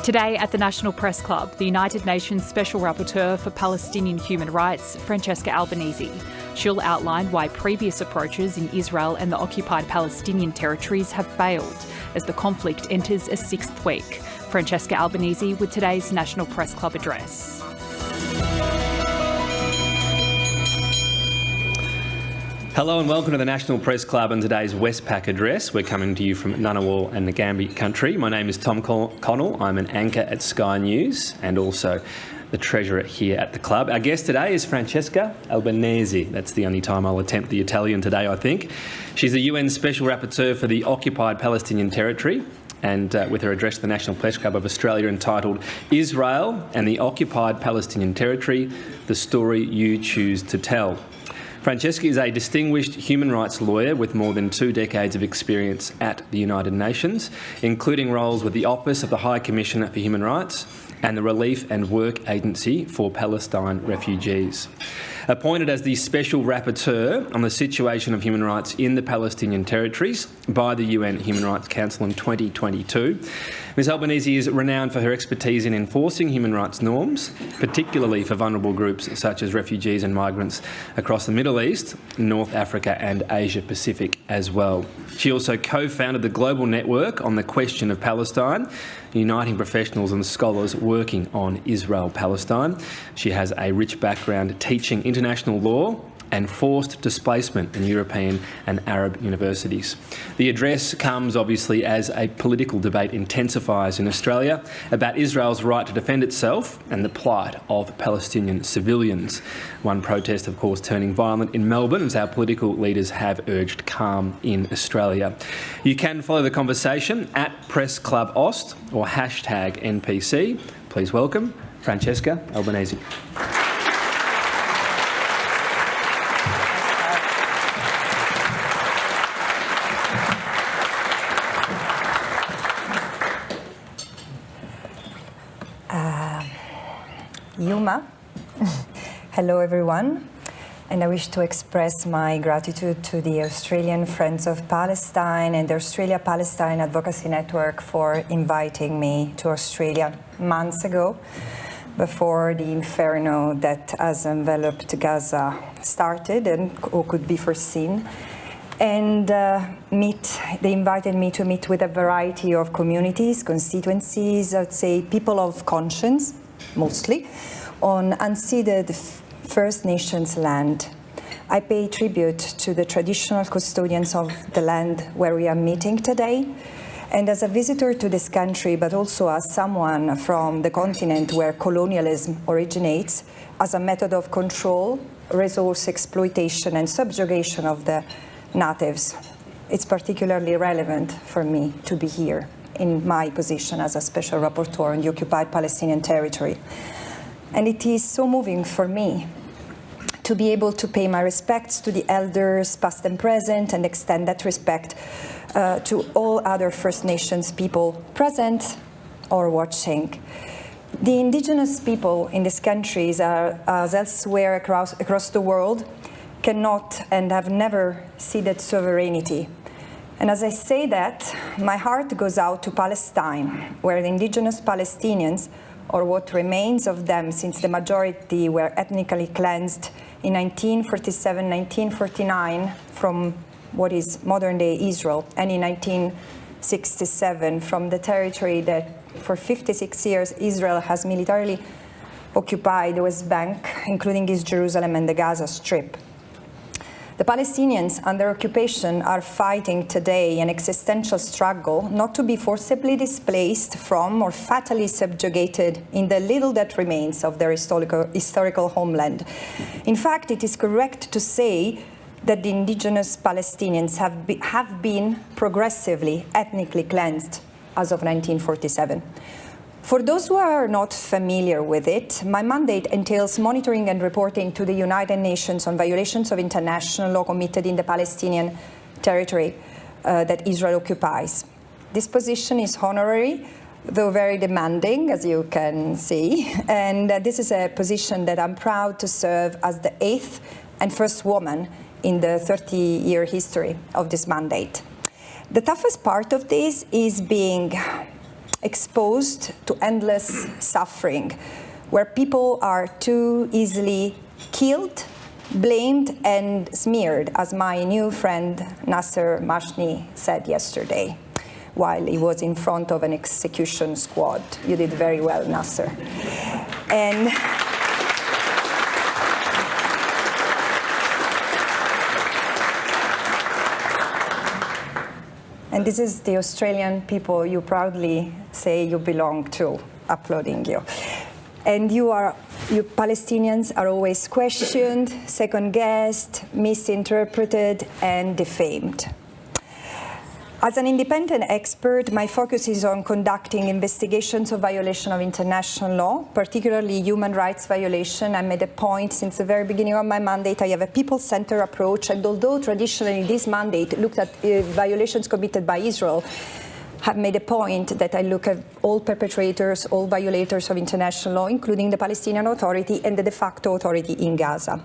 Today at the National Press Club, the United Nations Special Rapporteur for Palestinian Human Rights, Francesca Albanese. She'll outline why previous approaches in Israel and the occupied Palestinian territories have failed as the conflict enters a sixth week. Francesca Albanese with today's National Press Club address. Hello and welcome to the National Press Club and today's Westpac address. We're coming to you from Ngunnawal and Ngambia country. My name is Tom Connell. I'm an anchor at Sky News and also the treasurer here at the club. Our guest today is Francesca Albanese. That's the only time I'll attempt the Italian today, I think. She's the UN Special Rapporteur for the occupied Palestinian territory. And with her address to the National Press Club of Australia entitled Israel and the Occupied Palestinian Territory, the Story You Choose to Tell. Francesca is a distinguished human rights lawyer with more than 2 decades of experience at the United Nations, including roles with the Office of the High Commissioner for Human Rights and the Relief and Work Agency for Palestine Refugees. Appointed as the Special Rapporteur on the situation of human rights in the Palestinian territories by the UN Human Rights Council in 2022, Ms Albanese is renowned for her expertise in enforcing human rights norms, particularly for vulnerable groups such as refugees and migrants across the Middle East, North Africa and Asia Pacific as well. She also co-founded the Global Network on the Question of Palestine, uniting professionals and scholars working on Israel-Palestine. She has a rich background teaching international law and forced displacement in European and Arab universities. The address comes obviously as a political debate intensifies in Australia about Israel's right to defend itself and the plight of Palestinian civilians. One protest, of course, turning violent in Melbourne as our political leaders have urged calm in Australia. You can follow the conversation at Press Club Ost or hashtag NPC. Please welcome Francesca Albanese. Yuma. Hello everyone, and I wish to express my gratitude to the Australian Friends of Palestine and the Australia-Palestine Advocacy Network for inviting me to Australia months ago, before the inferno that has enveloped Gaza started and could be foreseen. And they invited me to meet with a variety of communities, constituencies, I'd say people of conscience, mostly, on unceded First Nations land. I pay tribute to the traditional custodians of the land where we are meeting today. And as a visitor to this country, but also as someone from the continent where colonialism originates as a method of control, resource exploitation and subjugation of the natives, it's particularly relevant for me to be here in my position as a Special Rapporteur on the occupied Palestinian territory. And it is so moving for me to be able to pay my respects to the elders, past and present, and extend that respect to all other First Nations people present or watching. The indigenous people in these countries, as elsewhere across the world, cannot and have never ceded sovereignty. And as I say that, my heart goes out to Palestine, where the indigenous Palestinians, or what remains of them since the majority were ethnically cleansed in 1947, 1949 from what is modern-day Israel, and in 1967 from the territory that for 56 years Israel has militarily occupied the West Bank, including East Jerusalem and the Gaza Strip. The Palestinians under occupation are fighting today an existential struggle not to be forcibly displaced from or fatally subjugated in the little that remains of their historical homeland. In fact, it is correct to say that the indigenous Palestinians have been progressively ethnically cleansed as of 1947. For those who are not familiar with it, my mandate entails monitoring and reporting to the United Nations on violations of international law committed in the Palestinian territory that Israel occupies. This position is honorary, though very demanding, as you can see, and this is a position that I'm proud to serve as the 8th and first woman in the 30-year history of this mandate. The toughest part of this is being exposed to endless suffering, where people are too easily killed, blamed, and smeared, as my new friend Nasser Mashni said yesterday while he was in front of an execution squad. You did very well, Nasser. And this is the Australian people you proudly say you belong to, applauding you. And you Palestinians are always questioned, second-guessed, misinterpreted, and defamed. As an independent expert, my focus is on conducting investigations of violation of international law, particularly human rights violation. I made a point since the very beginning of my mandate. I have a people-centered approach, and although traditionally this mandate looked at violations committed by Israel, have made a point that I look at all perpetrators, all violators of international law, including the Palestinian Authority and the de facto authority in Gaza.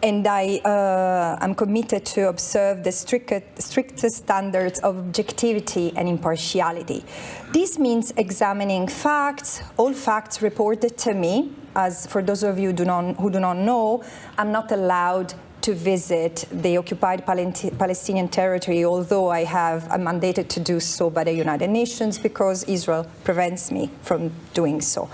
And I'm committed to observe the strictest standards of objectivity and impartiality. This means examining facts, all facts reported to me. As for those of you who do not know, I'm not allowed to visit the occupied Palestinian territory, although I'm mandated to do so by the United Nations because Israel prevents me from doing so.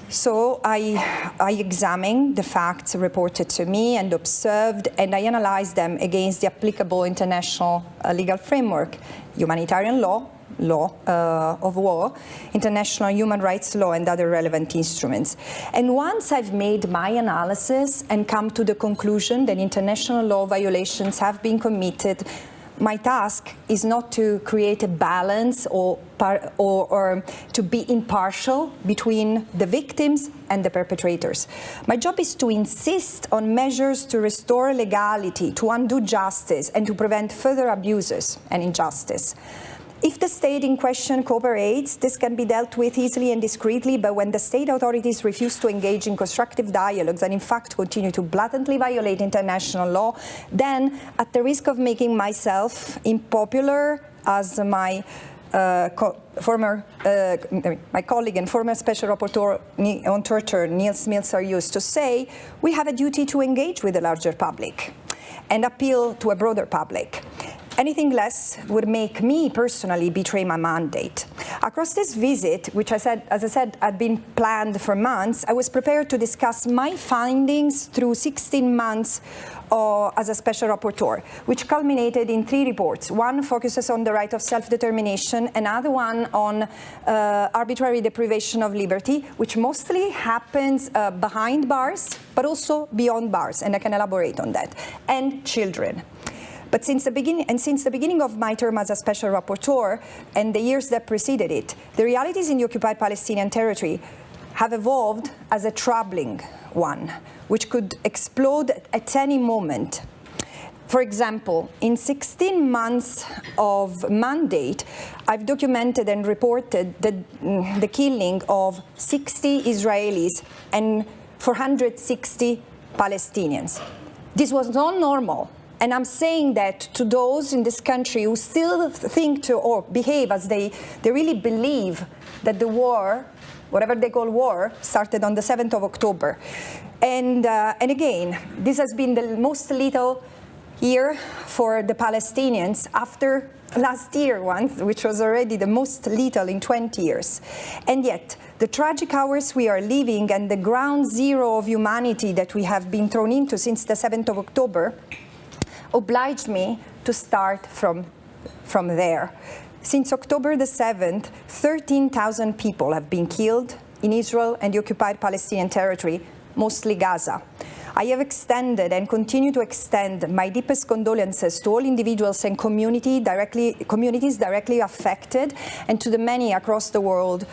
So I examined the facts reported to me and observed, and I analyzed them against the applicable international legal framework, humanitarian law of war, international human rights law, and other relevant instruments. And once I've made my analysis and come to the conclusion that international law violations have been committed, my task is not to create a balance or to be impartial between the victims and the perpetrators. My job is to insist on measures to restore legality, to undo justice, and to prevent further abuses and injustice. If the state in question cooperates, this can be dealt with easily and discreetly, but when the state authorities refuse to engage in constructive dialogues and in fact continue to blatantly violate international law, then at the risk of making myself unpopular, as my colleague and former Special Rapporteur on Torture, Niels Milzer, used to say, we have a duty to engage with the larger public and appeal to a broader public. Anything less would make me personally betray my mandate. Across this visit, which as I said, had been planned for months, I was prepared to discuss my findings through 16 months as a Special Rapporteur, which culminated in 3 reports. One focuses on the right of self-determination, another one on arbitrary deprivation of liberty, which mostly happens behind bars, but also beyond bars, and I can elaborate on that, and children. But since the beginning of my term as a Special Rapporteur and the years that preceded it, the realities in the occupied Palestinian territory have evolved as a troubling one, which could explode at any moment. For example, in 16 months of mandate, I've documented and reported the killing of 60 Israelis and 460 Palestinians. This was not normal. And I'm saying that to those in this country who still think or behave as they really believe that the war, whatever they call war, started on the 7th of October. And again, this has been the most lethal year for the Palestinians after last year one, which was already the most lethal in 20 years. And yet, the tragic hours we are living and the ground zero of humanity that we have been thrown into since the 7th of October obliged me to start from there. Since October the 7th, 13,000 people have been killed in Israel and the occupied Palestinian territory, mostly Gaza. I have extended and continue to extend my deepest condolences to all individuals and communities directly affected, and to the many across the world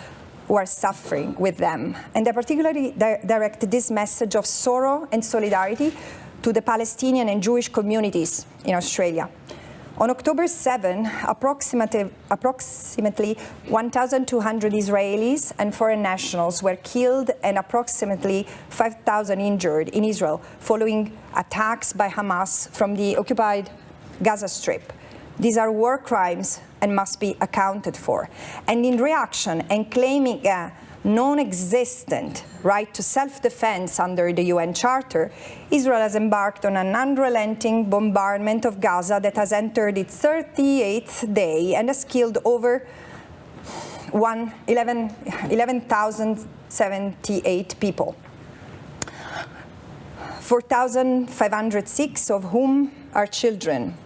who are suffering with them. And I particularly direct this message of sorrow and solidarity to the Palestinian and Jewish communities in Australia. On October 7, approximately 1,200 Israelis and foreign nationals were killed and approximately 5,000 injured in Israel following attacks by Hamas from the occupied Gaza Strip. These are war crimes and must be accounted for. And in reaction, and claiming a non-existent right to self-defense under the UN Charter, Israel has embarked on an unrelenting bombardment of Gaza that has entered its 38th day and has killed over 11,078 people, 4,506 of whom are children.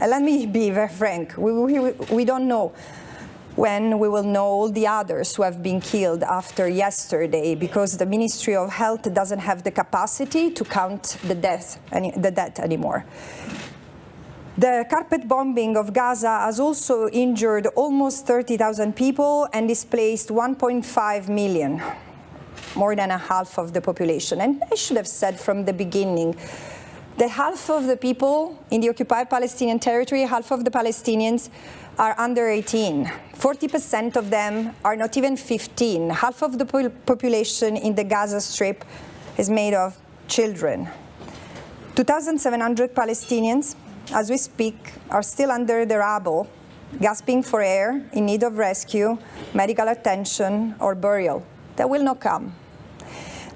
And let me be very frank, we don't know when we will know all the others who have been killed after yesterday, because the Ministry of Health doesn't have the capacity to count the death anymore. The carpet bombing of Gaza has also injured almost 30,000 people and displaced 1.5 million, more than a half of the population. And I should have said from the beginning that half of the people in the occupied Palestinian territory, half of the Palestinians, are under 18. 40% of them are not even 15. Half of the population in the Gaza Strip is made of children. 2,700 Palestinians, as we speak, are still under the rubble, gasping for air, in need of rescue, medical attention, or burial. That will not come.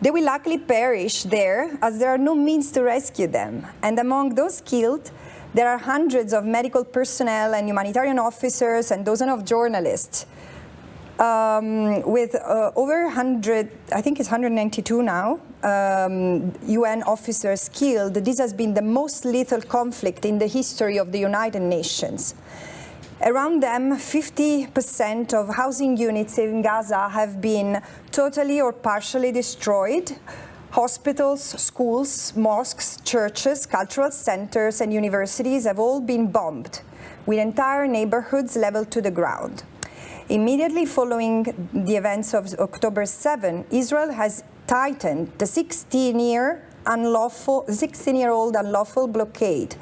They will likely perish there, as there are no means to rescue them. And among those killed, there are hundreds of medical personnel and humanitarian officers and dozens of journalists. With over 100, I think it's 192 now, UN officers killed. This has been the most lethal conflict in the history of the United Nations. Around them, 50% of housing units in Gaza have been totally or partially destroyed. Hospitals, schools, mosques, churches, cultural centers, and universities have all been bombed, with entire neighborhoods leveled to the ground. Immediately following the events of October 7, Israel has tightened the 16-year-old unlawful blockade,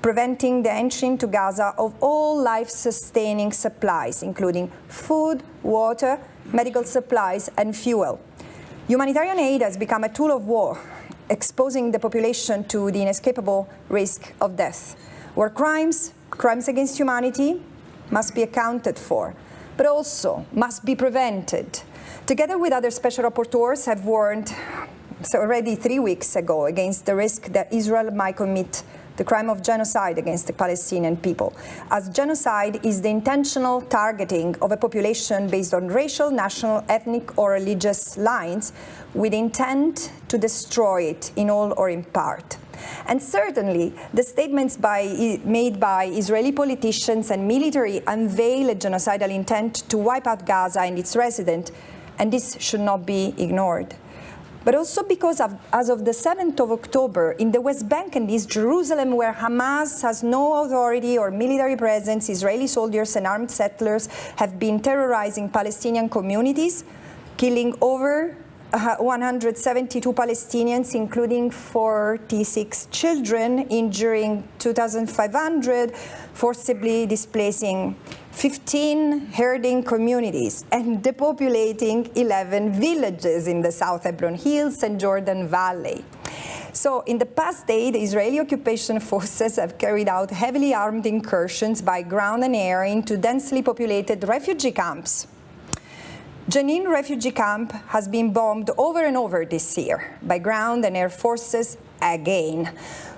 preventing the entry into Gaza of all life-sustaining supplies, including food, water, medical supplies, and fuel. Humanitarian aid has become a tool of war, exposing the population to the inescapable risk of death. War crimes, crimes against humanity, must be accounted for, but also must be prevented. Together with other special rapporteurs have warned already 3 weeks ago against the risk that Israel might commit the crime of genocide against the Palestinian people, as genocide is the intentional targeting of a population based on racial, national, ethnic, or religious lines with intent to destroy it in all or in part. And certainly, the statements made by Israeli politicians and military unveil a genocidal intent to wipe out Gaza and its residents, and this should not be ignored. But also because as of the 7th of October, in the West Bank and East Jerusalem, where Hamas has no authority or military presence, Israeli soldiers and armed settlers have been terrorizing Palestinian communities, killing over 172 Palestinians, including 46 children, injuring 2,500, forcibly displacing 15 herding communities, and depopulating 11 villages in the South Hebron Hills and Jordan Valley. So in the past day, the Israeli occupation forces have carried out heavily armed incursions by ground and air into densely populated refugee camps. Jenin refugee camp has been bombed over and over this year by ground and air forces again.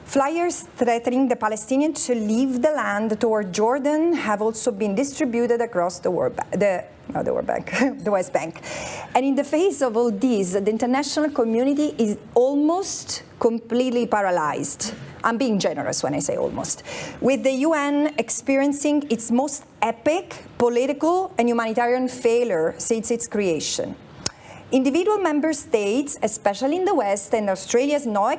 Flyers threatening the Palestinians to leave the land toward Jordan have also been distributed across the West Bank. And in the face of all this, the international community is almost completely paralyzed. I'm being generous when I say almost. With the UN experiencing its most epic political and humanitarian failure since its creation. Individual member states, especially in the West, and Australia is no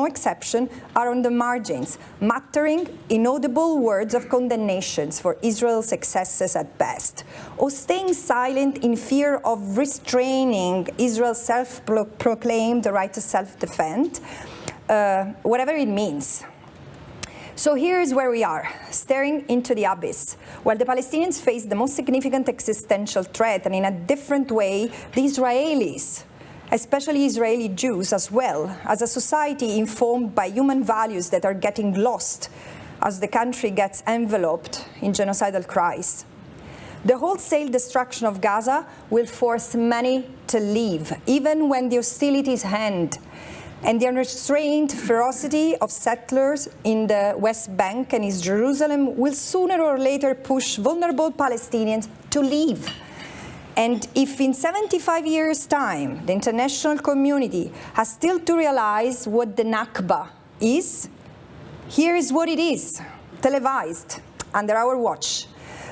exception, are on the margins, muttering inaudible words of condemnations for Israel's excesses at best, or staying silent in fear of restraining Israel's self-proclaimed right to self-defense, whatever it means. So here's where we are, staring into the abyss. While the Palestinians face the most significant existential threat, and in a different way, the Israelis, especially Israeli Jews as well, as a society informed by human values that are getting lost, as the country gets enveloped in genocidal crisis. The wholesale destruction of Gaza will force many to leave, even when the hostilities end. And the unrestrained ferocity of settlers in the West Bank and East Jerusalem will sooner or later push vulnerable Palestinians to leave. And if in 75 years' time the international community has still to realize what the Nakba is, here is what it is, televised under our watch.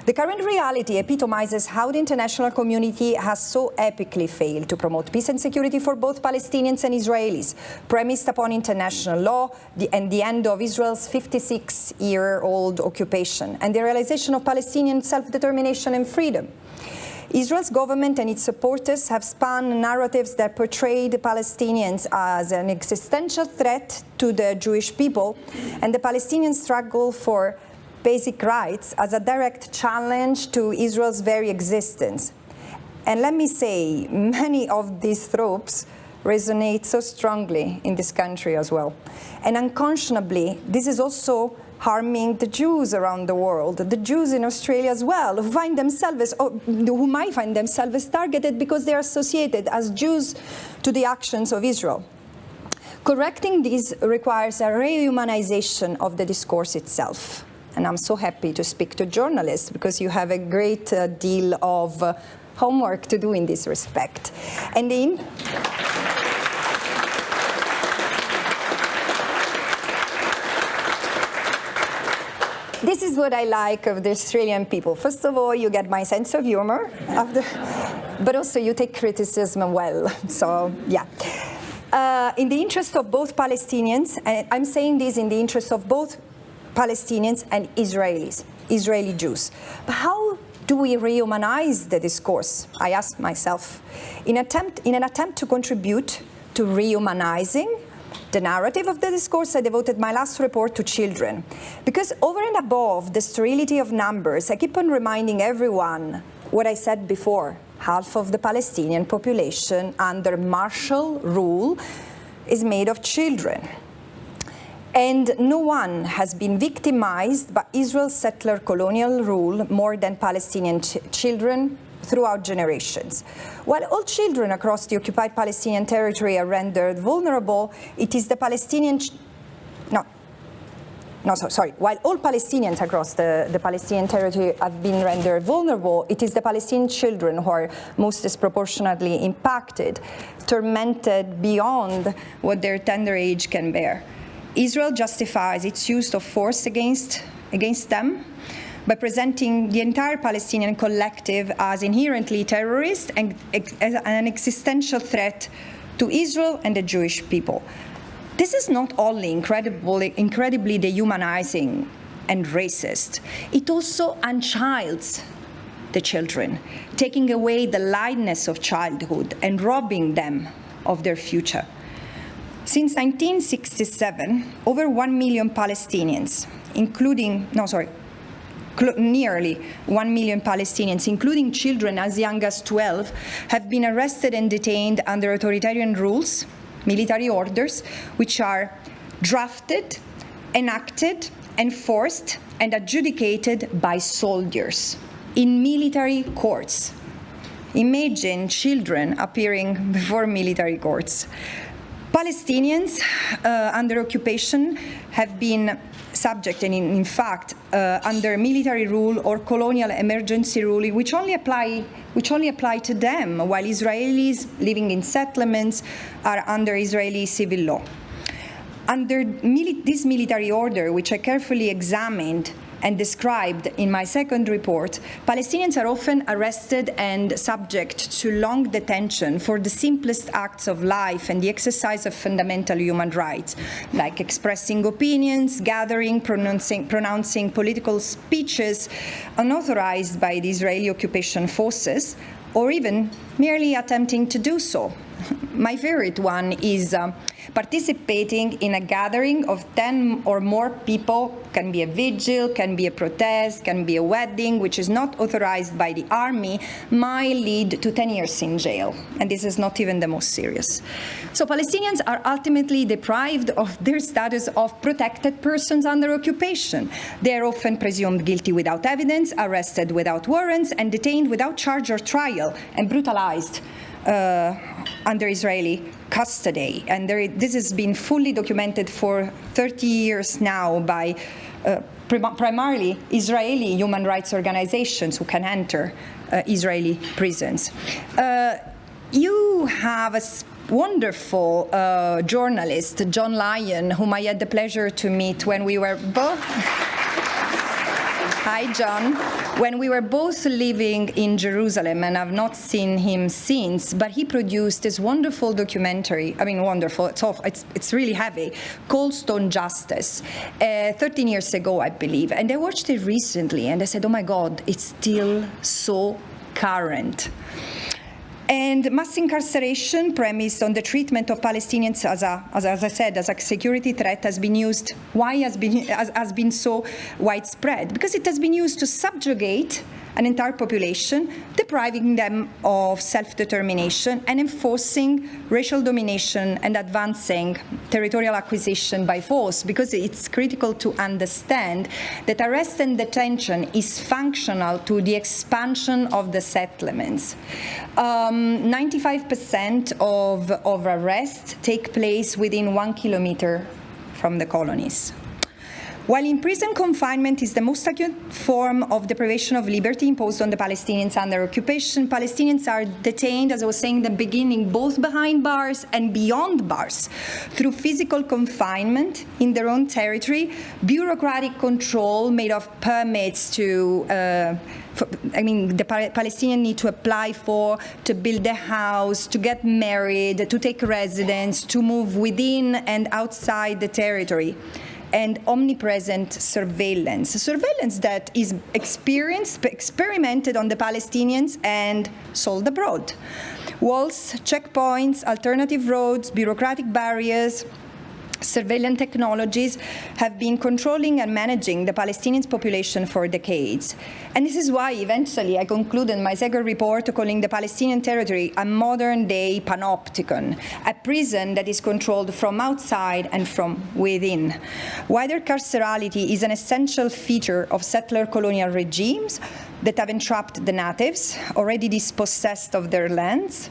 The current reality epitomizes how the international community has so epically failed to promote peace and security for both Palestinians and Israelis, premised upon international law and the end of Israel's 56-year-old occupation, and the realization of Palestinian self-determination and freedom. Israel's government and its supporters have spun narratives that portray the Palestinians as an existential threat to the Jewish people and the Palestinian struggle for basic rights as a direct challenge to Israel's very existence. And let me say, many of these tropes resonate so strongly in this country as well. And unconscionably, this is also harming the Jews around the world, the Jews in Australia as well, who might find themselves targeted because they are associated as Jews to the actions of Israel. Correcting this requires a rehumanization of the discourse itself. And I'm so happy to speak to journalists because you have a great deal of homework to do in this respect. And this is what I like of the Australian people. First of all, you get my sense of humor, but also you take criticism well. So, yeah. In the interest of both Palestinians, and I'm saying this in the interest of both Palestinians and Israelis, Israeli Jews. But how do we rehumanize the discourse? I ask myself. In an attempt to contribute to rehumanizing the narrative of the discourse, I devoted my last report to children. Because over and above the sterility of numbers, I keep on reminding everyone what I said before. Half of the Palestinian population under martial rule is made of children. And no one has been victimized by Israel's settler colonial rule more than Palestinian children throughout generations. While all children across the occupied Palestinian territory are rendered vulnerable, it is the While all Palestinians across the Palestinian territory have been rendered vulnerable, it is the Palestinian children who are most disproportionately impacted, tormented beyond what their tender age can bear. Israel justifies its use of force against them by presenting the entire Palestinian collective as inherently terrorist and as an existential threat to Israel and the Jewish people. This is not only incredibly dehumanizing and racist, it also unchilds the children, taking away the lightness of childhood and robbing them of their future. Since 1967, over 1 million Palestinians, nearly 1 million Palestinians, including children as young as 12, have been arrested and detained under authoritarian rules, military orders, which are drafted, enacted, enforced, and adjudicated by soldiers in military courts. Imagine children appearing before military courts. Palestinians under occupation have been subject, and in fact, under military rule or colonial emergency ruling, which only apply to them, while Israelis living in settlements are under Israeli civil law. Under this military order, which I carefully examined and described in my second report, Palestinians are often arrested and subject to long detention for the simplest acts of life and the exercise of fundamental human rights, like expressing opinions, gathering, pronouncing political speeches unauthorized by the Israeli occupation forces, or even merely attempting to do so. My favorite one is Participating in a gathering of 10 or more people, can be a vigil, can be a protest, can be a wedding, which is not authorized by the army, might lead to 10 years in jail. And this is not even the most serious. So Palestinians are ultimately deprived of their status of protected persons under occupation. They are often presumed guilty without evidence, arrested without warrants, and detained without charge or trial, and brutalized under Israeli custody. And this has been fully documented for 30 years now by primarily Israeli human rights organizations who can enter Israeli prisons. You have a wonderful journalist, John Lyon, whom I had the pleasure to meet when we were both... Hi, John. When we were both living in Jerusalem, and I've not seen him since, but he produced this wonderful documentary, I mean, wonderful, it's really heavy, called Stone Justice, 13 years ago, I believe. And I watched it recently, and I said, oh my God, it's still so current. And mass incarceration premised on the treatment of Palestinians as I said, as a security threat has been used. Why has been so widespread? Because it has been used to subjugate an entire population, depriving them of self-determination and enforcing racial domination and advancing territorial acquisition by force, because it's critical to understand that arrest and detention is functional to the expansion of the settlements. 95% of arrests take place within 1 kilometer from the colonies. While in prison confinement is the most acute form of deprivation of liberty imposed on the Palestinians under occupation, Palestinians are detained, as I was saying in the beginning, both behind bars and beyond bars, through physical confinement in their own territory, bureaucratic control made of permits the Palestinians need to apply for, to build a house, to get married, to take residence, to move within and outside the territory, and omnipresent surveillance that is experimented on the Palestinians and sold abroad. Walls, checkpoints, alternative roads, bureaucratic barriers, surveillance technologies have been controlling and managing the Palestinian population for decades. And this is why eventually I concluded my second report calling the Palestinian territory a modern-day panopticon, a prison that is controlled from outside and from within. Wider carcerality is an essential feature of settler colonial regimes that have entrapped the natives, already dispossessed of their lands,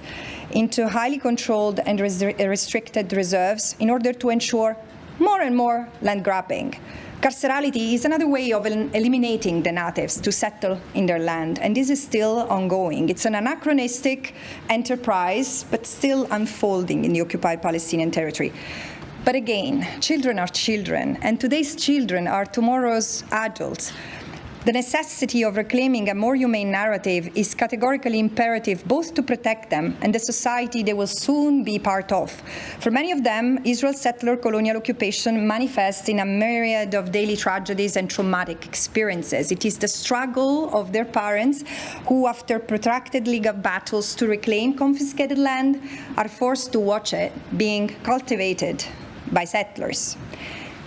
into highly controlled and restricted reserves in order to ensure more and more land grabbing. Carcerality is another way of eliminating the natives to settle in their land, and this is still ongoing. It's an anachronistic enterprise, but still unfolding in the occupied Palestinian territory. But again, children are children, and today's children are tomorrow's adults. The necessity of reclaiming a more humane narrative is categorically imperative both to protect them and the society they will soon be part of. For many of them, Israel's settler colonial occupation manifests in a myriad of daily tragedies and traumatic experiences. It is the struggle of their parents who, after protracted legal battles to reclaim confiscated land, are forced to watch it being cultivated by settlers.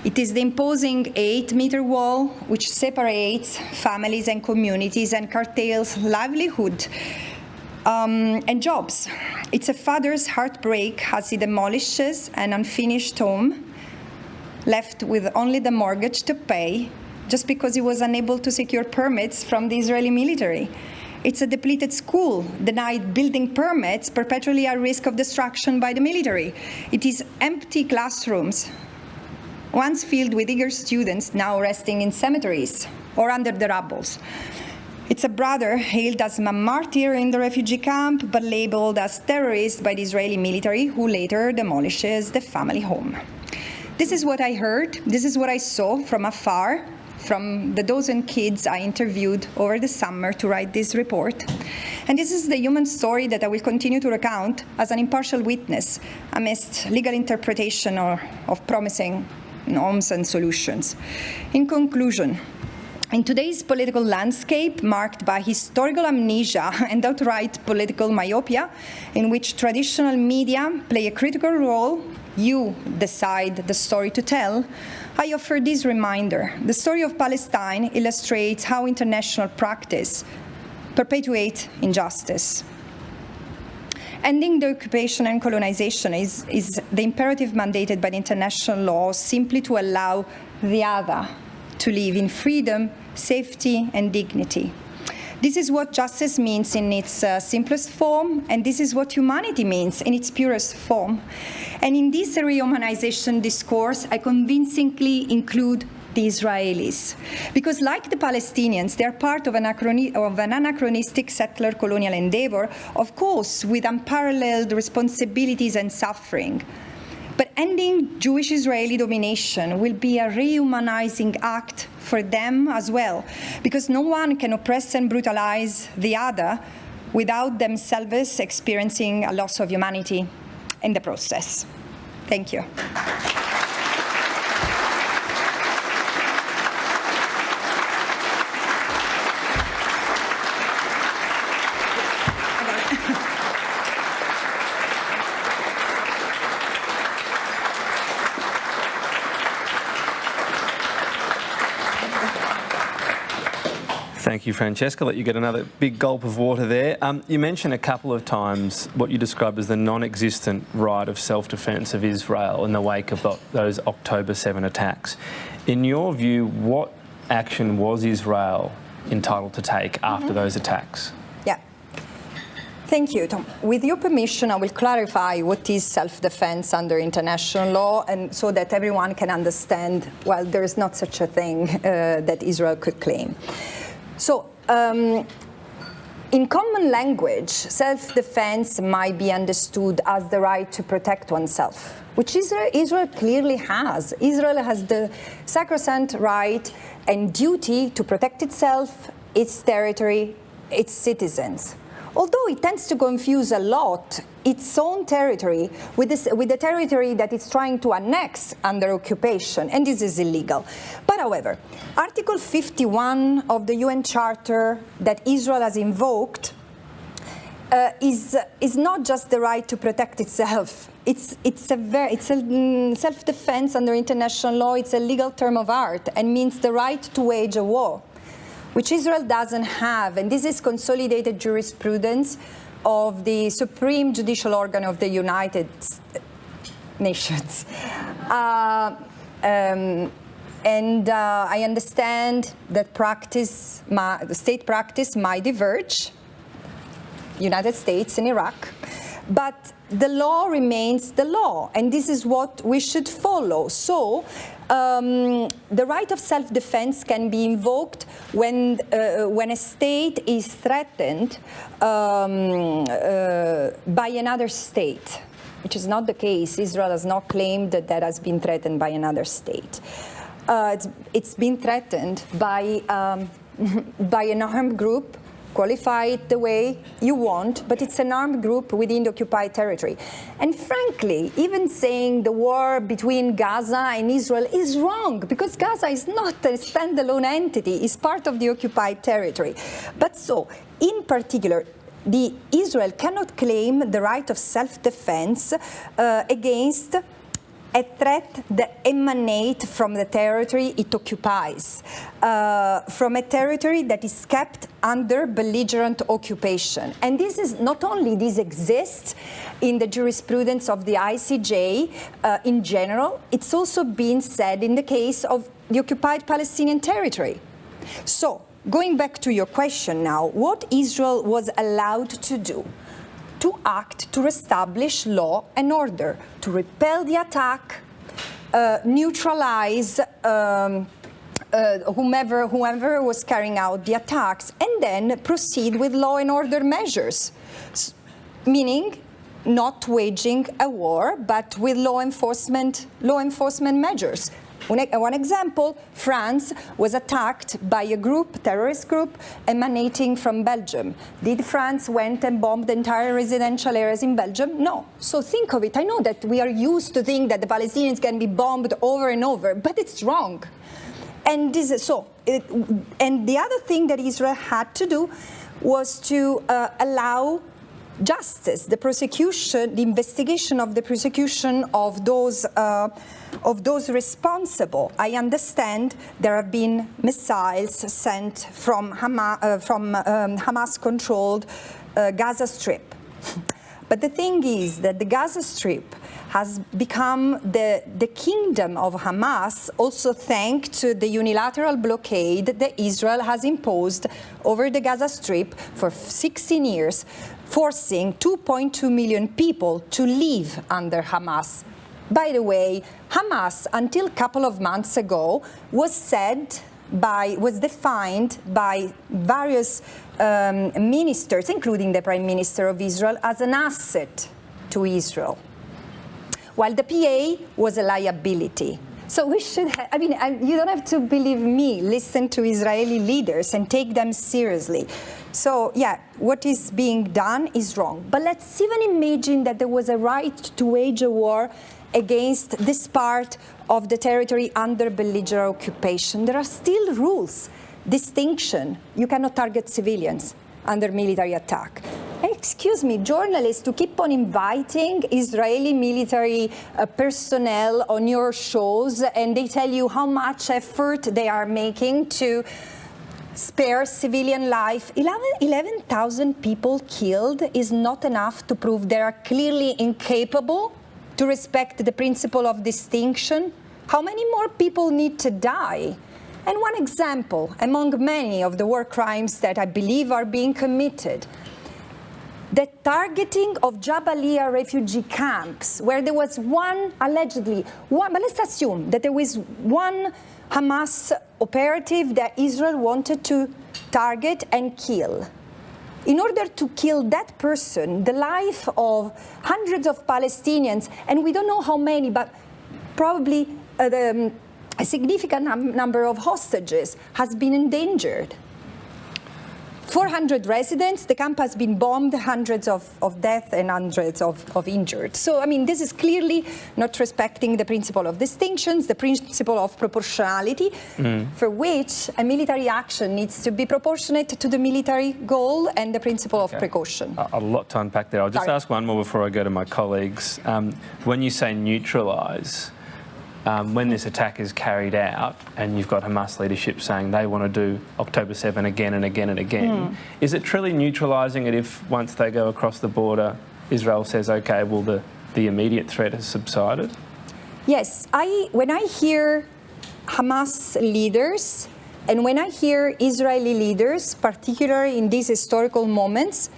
It is the imposing 8-meter wall which separates families and communities and curtails livelihood and jobs. It's a father's heartbreak as he demolishes an unfinished home, left with only the mortgage to pay, just because he was unable to secure permits from the Israeli military. It's a depleted school, denied building permits, perpetually at risk of destruction by the military. It is empty classrooms, once filled with eager students, now resting in cemeteries or under the rubble. It's a brother hailed as a martyr in the refugee camp, but labeled as terrorist by the Israeli military, who later demolishes the family home. This is what I heard. This is what I saw from afar, from the dozen kids I interviewed over the summer to write this report. And this is the human story that I will continue to recount as an impartial witness amidst legal interpretation of promising norms and solutions. In conclusion, in today's political landscape marked by historical amnesia and outright political myopia, in which traditional media play a critical role, you decide the story to tell, I offer this reminder. The story of Palestine illustrates how international practice perpetuates injustice. Ending the occupation and colonization is the imperative mandated by the international law simply to allow the other to live in freedom, safety, and dignity. This is what justice means in its simplest form, and this is what humanity means in its purest form. And in this rehumanization discourse, I convincingly include the Israelis, because like the Palestinians, they are part of an anachronistic settler colonial endeavor, of course, with unparalleled responsibilities and suffering. But ending Jewish-Israeli domination will be a rehumanizing act for them as well, because no one can oppress and brutalize the other without themselves experiencing a loss of humanity in the process. Thank you. Thank you, Francesca. Let you get another big gulp of water there. You mentioned a couple of times what you described as the non-existent right of self-defence of Israel in the wake of those October 7 attacks. In your view, what action was Israel entitled to take after those attacks? Yeah. Thank you, Tom. With your permission, I will clarify what is self-defense under international law, and so that everyone can understand, well, there is not such a thing that Israel could claim. So, in common language, self-defense might be understood as the right to protect oneself, which Israel clearly has. Israel has the sacrosanct right and duty to protect itself, its territory, its citizens. Although it tends to confuse a lot its own territory with the territory that it's trying to annex under occupation, and this is illegal. But however, Article 51 of the UN Charter that Israel has invoked is not just the right to protect itself. It's a self-defense under international law. It's a legal term of art and means the right to wage a war, which Israel doesn't have, and this is consolidated jurisprudence of the supreme judicial organ of the United Nations. I understand that state practice might diverge, United States and Iraq, but the law remains the law, and this is what we should follow. So, the right of self-defense can be invoked when a state is threatened by another state, which is not the case. Israel has not claimed that has been threatened by another state. It's been threatened by an armed group. Qualify it the way you want, but it's an armed group within the occupied territory. And frankly, even saying the war between Gaza and Israel is wrong, because Gaza is not a standalone entity, it's part of the occupied territory. But so, in particular, Israel cannot claim the right of self-defense against a threat that emanates from the territory it occupies, from a territory that is kept under belligerent occupation. And this is not only this exists in the jurisprudence of the ICJ in general, it's also been said in the case of the occupied Palestinian territory. So, going back to your question now, what Israel was allowed to do? To act to reestablish law and order, to repel the attack, neutralize whomever was carrying out the attacks, and then proceed with law and order measures, meaning not waging a war, but with law enforcement measures. One example, France was attacked by a terrorist group emanating from Belgium. Did France went and bombed the entire residential areas in Belgium? No. So think of it. I know that we are used to think that the Palestinians can be bombed over and over, but it's wrong. And this is and the other thing that Israel had to do was to allow justice, the prosecution, the investigation of the prosecution of those responsible. I understand there have been missiles sent from Hamas-controlled Gaza Strip. But the thing is that the Gaza Strip has become the kingdom of Hamas, also thanks to the unilateral blockade that Israel has imposed over the Gaza Strip for 16 years, forcing 2.2 million people to live under Hamas. By the way, Hamas, until a couple of months ago, was defined by various ministers, including the Prime Minister of Israel, as an asset to Israel, while the PA was a liability. So we should you don't have to believe me, listen to Israeli leaders and take them seriously. So yeah, what is being done is wrong. But let's even imagine that there was a right to wage a war against this part of the territory under belligerent occupation. There are still rules, distinction. You cannot target civilians under military attack. Excuse me, journalists to keep on inviting Israeli military personnel on your shows, and they tell you how much effort they are making to spare civilian life. 11,000 people killed is not enough to prove they are clearly incapable to respect the principle of distinction. How many more people need to die? And one example among many of the war crimes that I believe are being committed, the targeting of Jabalia refugee camps, where there was but let's assume that there was one Hamas operative that Israel wanted to target and kill. In order to kill that person, the life of hundreds of Palestinians, and we don't know how many, but probably a significant number of hostages has been endangered. 400 residents, the camp has been bombed, hundreds of deaths and hundreds of injured. So, this is clearly not respecting the principle of distinctions, the principle of proportionality, for which a military action needs to be proportionate to the military goal and the principle of precaution. A lot to unpack there. I'll just ask one more before I go to my colleagues. When you say neutralise, when this attack is carried out and you've got Hamas leadership saying they want to do October 7 again and again and again, is it truly neutralising it if once they go across the border, Israel says, OK, well, the immediate threat has subsided? Yes. When I hear Hamas leaders and when I hear Israeli leaders, particularly in these historical moments,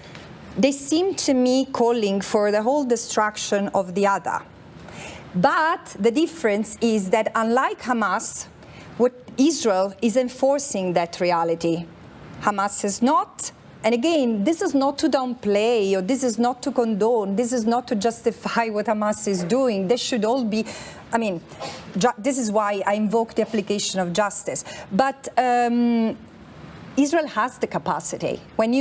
they seem to me calling for the whole destruction of the other. But the difference is that unlike Hamas, what Israel is enforcing that reality. Hamas is not. And again, this is not to downplay, or this is not to condone, this is not to justify what Hamas is doing. They should all be, this is why I invoke the application of justice. But Israel has the capacity. When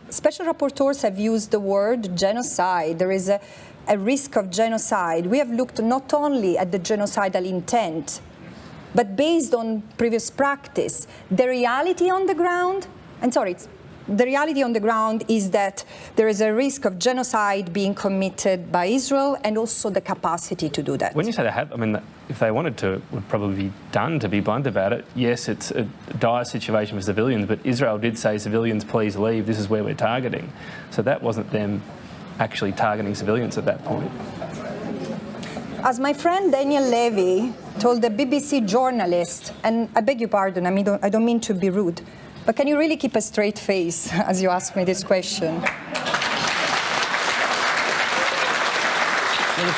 special rapporteurs have used the word genocide, there is a risk of genocide. We have looked not only at the genocidal intent, but based on previous practice, the reality on the ground, the reality on the ground is that there is a risk of genocide being committed by Israel and also the capacity to do that. When you say they have, if they wanted to, it would probably be done, to be blunt about it. Yes, it's a dire situation for civilians, but Israel did say, civilians, please leave, this is where we're targeting. So that wasn't them actually targeting civilians at that point. As my friend Daniel Levy told the BBC journalist, and I beg your pardon, I don't mean to be rude, but can you really keep a straight face as you ask me this question?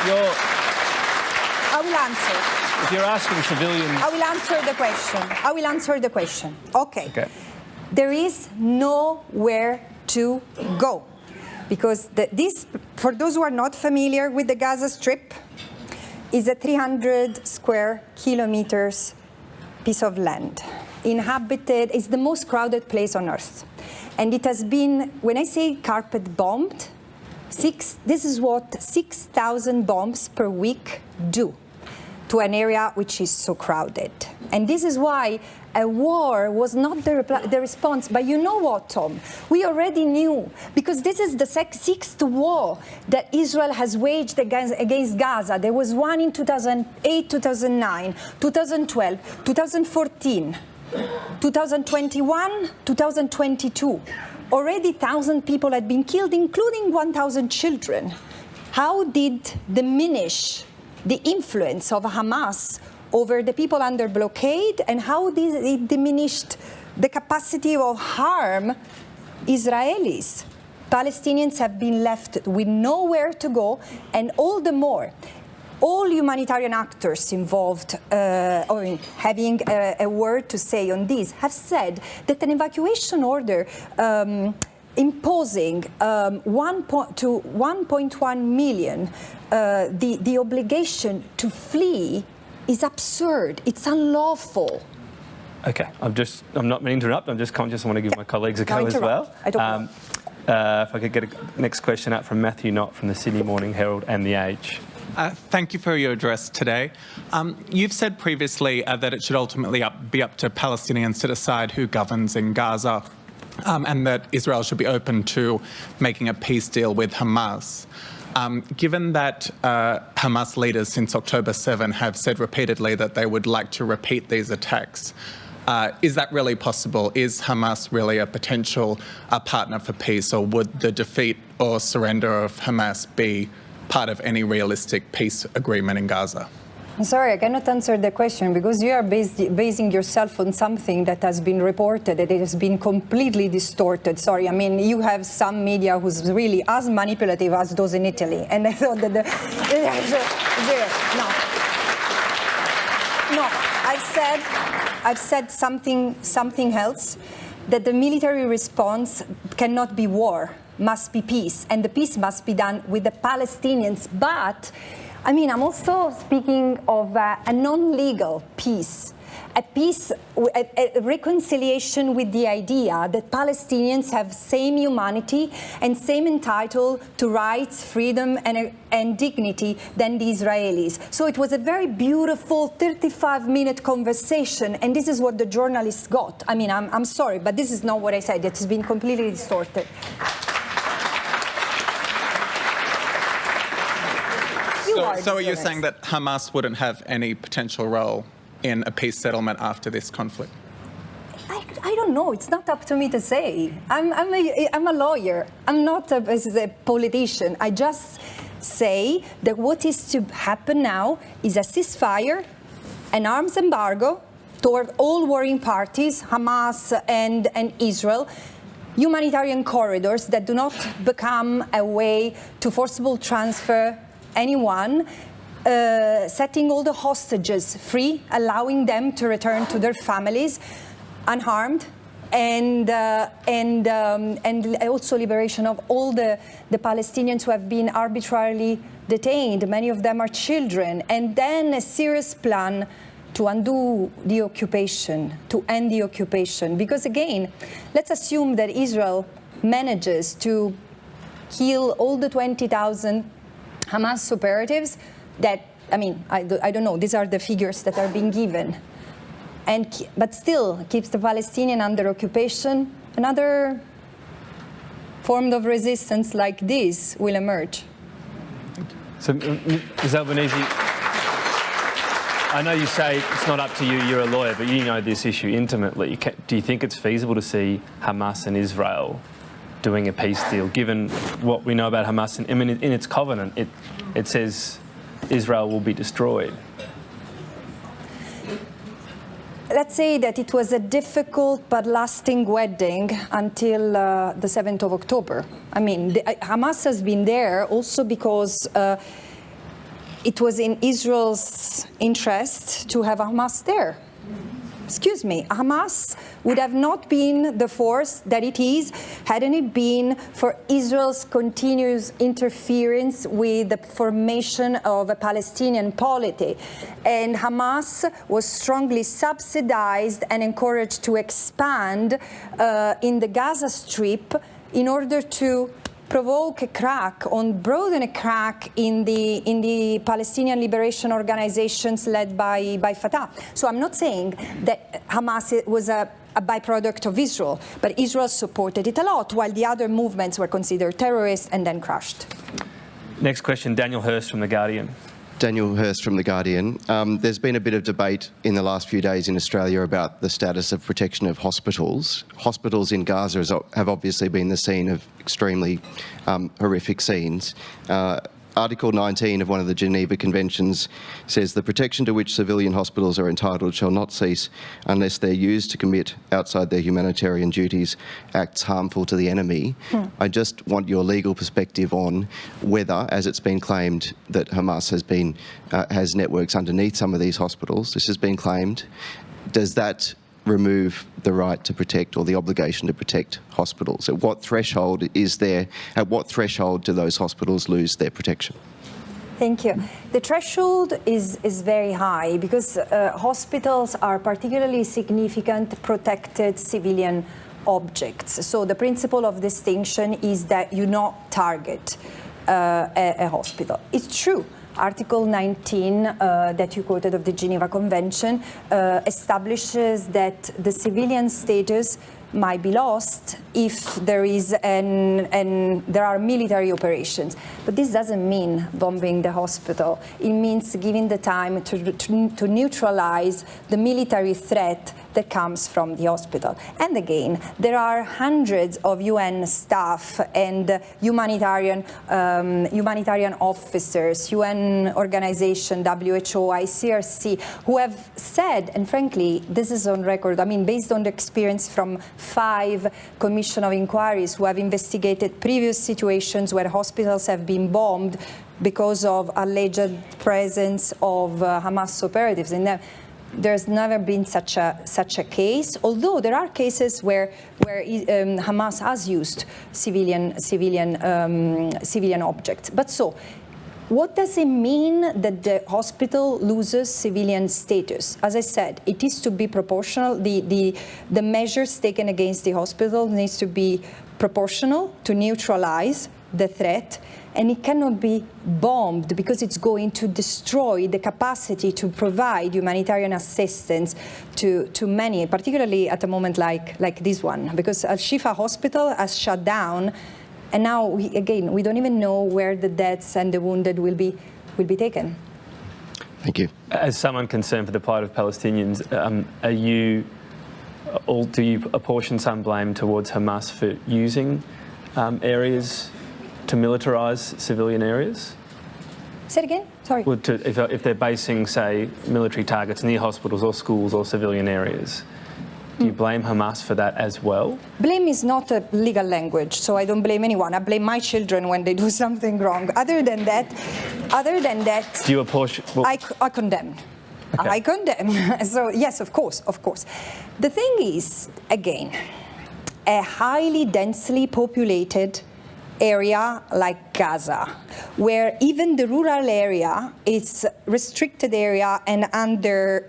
Well, I will answer. If you're asking civilians... I will answer the question. Okay. There is nowhere to go. Because for those who are not familiar with the Gaza Strip, is a 300 square kilometers piece of land. Inhabited, it's the most crowded place on earth. And it has been, when I say carpet bombed, this is what 6,000 bombs per week do. to an area which is so crowded. And this is why a war was not the response. But you know what, Tom? We already knew, because this is the sixth war that Israel has waged against Gaza. There was one in 2008, 2009, 2012, 2014, 2021, 2022. Already 1,000 people had been killed, including 1,000 children. How did diminish the influence of Hamas over the people under blockade, and how did it diminished the capacity of harm Israelis? Palestinians have been left with nowhere to go, and all the more, all humanitarian actors involved or having a word to say on this have said that an evacuation order imposing 1.1 million the obligation to flee is absurd. It's unlawful. Okay, I'm not meaning to interrupt. I'm just conscious I want to give my colleagues a go as well. I don't know. If I could get a next question up from Matthew Knott from the Sydney Morning Herald and The Age. Thank you for your address today. You've said previously that it should ultimately be up to Palestinians to decide who governs in Gaza, and that Israel should be open to making a peace deal with Hamas. Given that Hamas leaders since October 7 have said repeatedly that they would like to repeat these attacks, is that really possible? Is Hamas really a potential partner for peace, or would the defeat or surrender of Hamas be part of any realistic peace agreement in Gaza? I'm sorry, I cannot answer the question because you are basing yourself on something that has been reported, that it has been completely distorted. Sorry, I mean, you have some media who's really as manipulative as those in Italy. And I thought that I've said something else, that the military response cannot be war, must be peace. And the peace must be done with the Palestinians. But I mean, I'm also speaking of a non-legal peace, a peace, a reconciliation with the idea that Palestinians have same humanity and same entitled to rights, freedom, and dignity than the Israelis. So it was a very beautiful 35-minute conversation, and this is what the journalists got. I mean, I'm sorry, but this is not what I said. It has been completely distorted. So are you saying that Hamas wouldn't have any potential role in a peace settlement after this conflict? I don't know. It's not up to me to say. I'm a lawyer. I'm not a politician. I just say that what is to happen now is a ceasefire, an arms embargo toward all warring parties, Hamas and Israel, humanitarian corridors that do not become a way to forcible transfer anyone, setting all the hostages free, allowing them to return to their families unharmed, and also liberation of all the Palestinians who have been arbitrarily detained. Many of them are children, and then a serious plan to undo the occupation, to end the occupation. Because again, let's assume that Israel manages to kill all the 20,000 Hamas operatives that, I mean, I don't know, these are the figures that are being given. But still keeps the Palestinian under occupation. Another form of resistance like this will emerge. So, Ms. Albanese, I know you say it's not up to you, you're a lawyer, but you know this issue intimately. Do you think it's feasible to see Hamas and Israel doing a peace deal, given what we know about Hamas? I mean, in its covenant, it says Israel will be destroyed. Let's say that it was a difficult but lasting wedding until the 7th of October. I mean, Hamas has been there also because it was in Israel's interest to have Hamas there. Excuse me, Hamas would have not been the force that it is hadn't it been for Israel's continuous interference with the formation of a Palestinian polity. And Hamas was strongly subsidized and encouraged to expand in the Gaza Strip in order to provoke a crack or broaden a crack in the Palestinian liberation organizations led by Fatah. So I'm not saying that Hamas was a byproduct of Israel, but Israel supported it a lot, while the other movements were considered terrorists and then crushed. Next question, Daniel Hurst from The Guardian. Daniel Hurst from The Guardian. There's been a bit of debate in the last few days in Australia about the status of protection of hospitals. Hospitals in Gaza have obviously been the scene of extremely horrific scenes. Article 19 of one of the Geneva Conventions says the protection to which civilian hospitals are entitled shall not cease unless they're used to commit outside their humanitarian duties acts harmful to the enemy. I just want your legal perspective on whether, as it's been claimed that Hamas has networks underneath some of these hospitals, this has been claimed, does that remove the right to protect or the obligation to protect hospitals? At what threshold do those hospitals lose their protection? Thank you. The threshold is very high because hospitals are particularly significant protected civilian objects. So the principle of distinction is that you not target a hospital. It's true. Article 19 that you quoted of the Geneva Convention establishes that the civilian status might be lost if there is there are military operations. But this doesn't mean bombing the hospital. It means giving the time to neutralize the military threat that comes from the hospital. And again, there are hundreds of UN staff and humanitarian officers, UN organization, WHO, ICRC, who have said, and frankly, this is on record, I mean, based on the experience from 5 commission of inquiries who have investigated previous situations where hospitals have been bombed because of alleged presence of Hamas operatives in them. There's never been such a case, although there are cases where Hamas has used civilian objects. But so, what does it mean that the hospital loses civilian status? As I said, it is to be proportional. The measures taken against the hospital needs to be proportional to neutralize the threat, and it cannot be bombed because it's going to destroy the capacity to provide humanitarian assistance to many, particularly at a moment like this one, because Al-Shifa Hospital has shut down, and now we don't even know where the deaths and the wounded will be taken. Thank you. As someone concerned for the plight of Palestinians, do you apportion some blame towards Hamas for using areas to militarise civilian areas? Say it again? Sorry. Well, if they're basing, say, military targets near hospitals or schools or civilian areas, do you blame Hamas for that as well? Blame is not a legal language, so I don't blame anyone. I blame my children when they do something wrong. Other than that, do you apportion? Well, I condemn. Okay. I condemn. So yes, of course. The thing is, again, a highly densely populated area like Gaza, where even the rural area is restricted area and under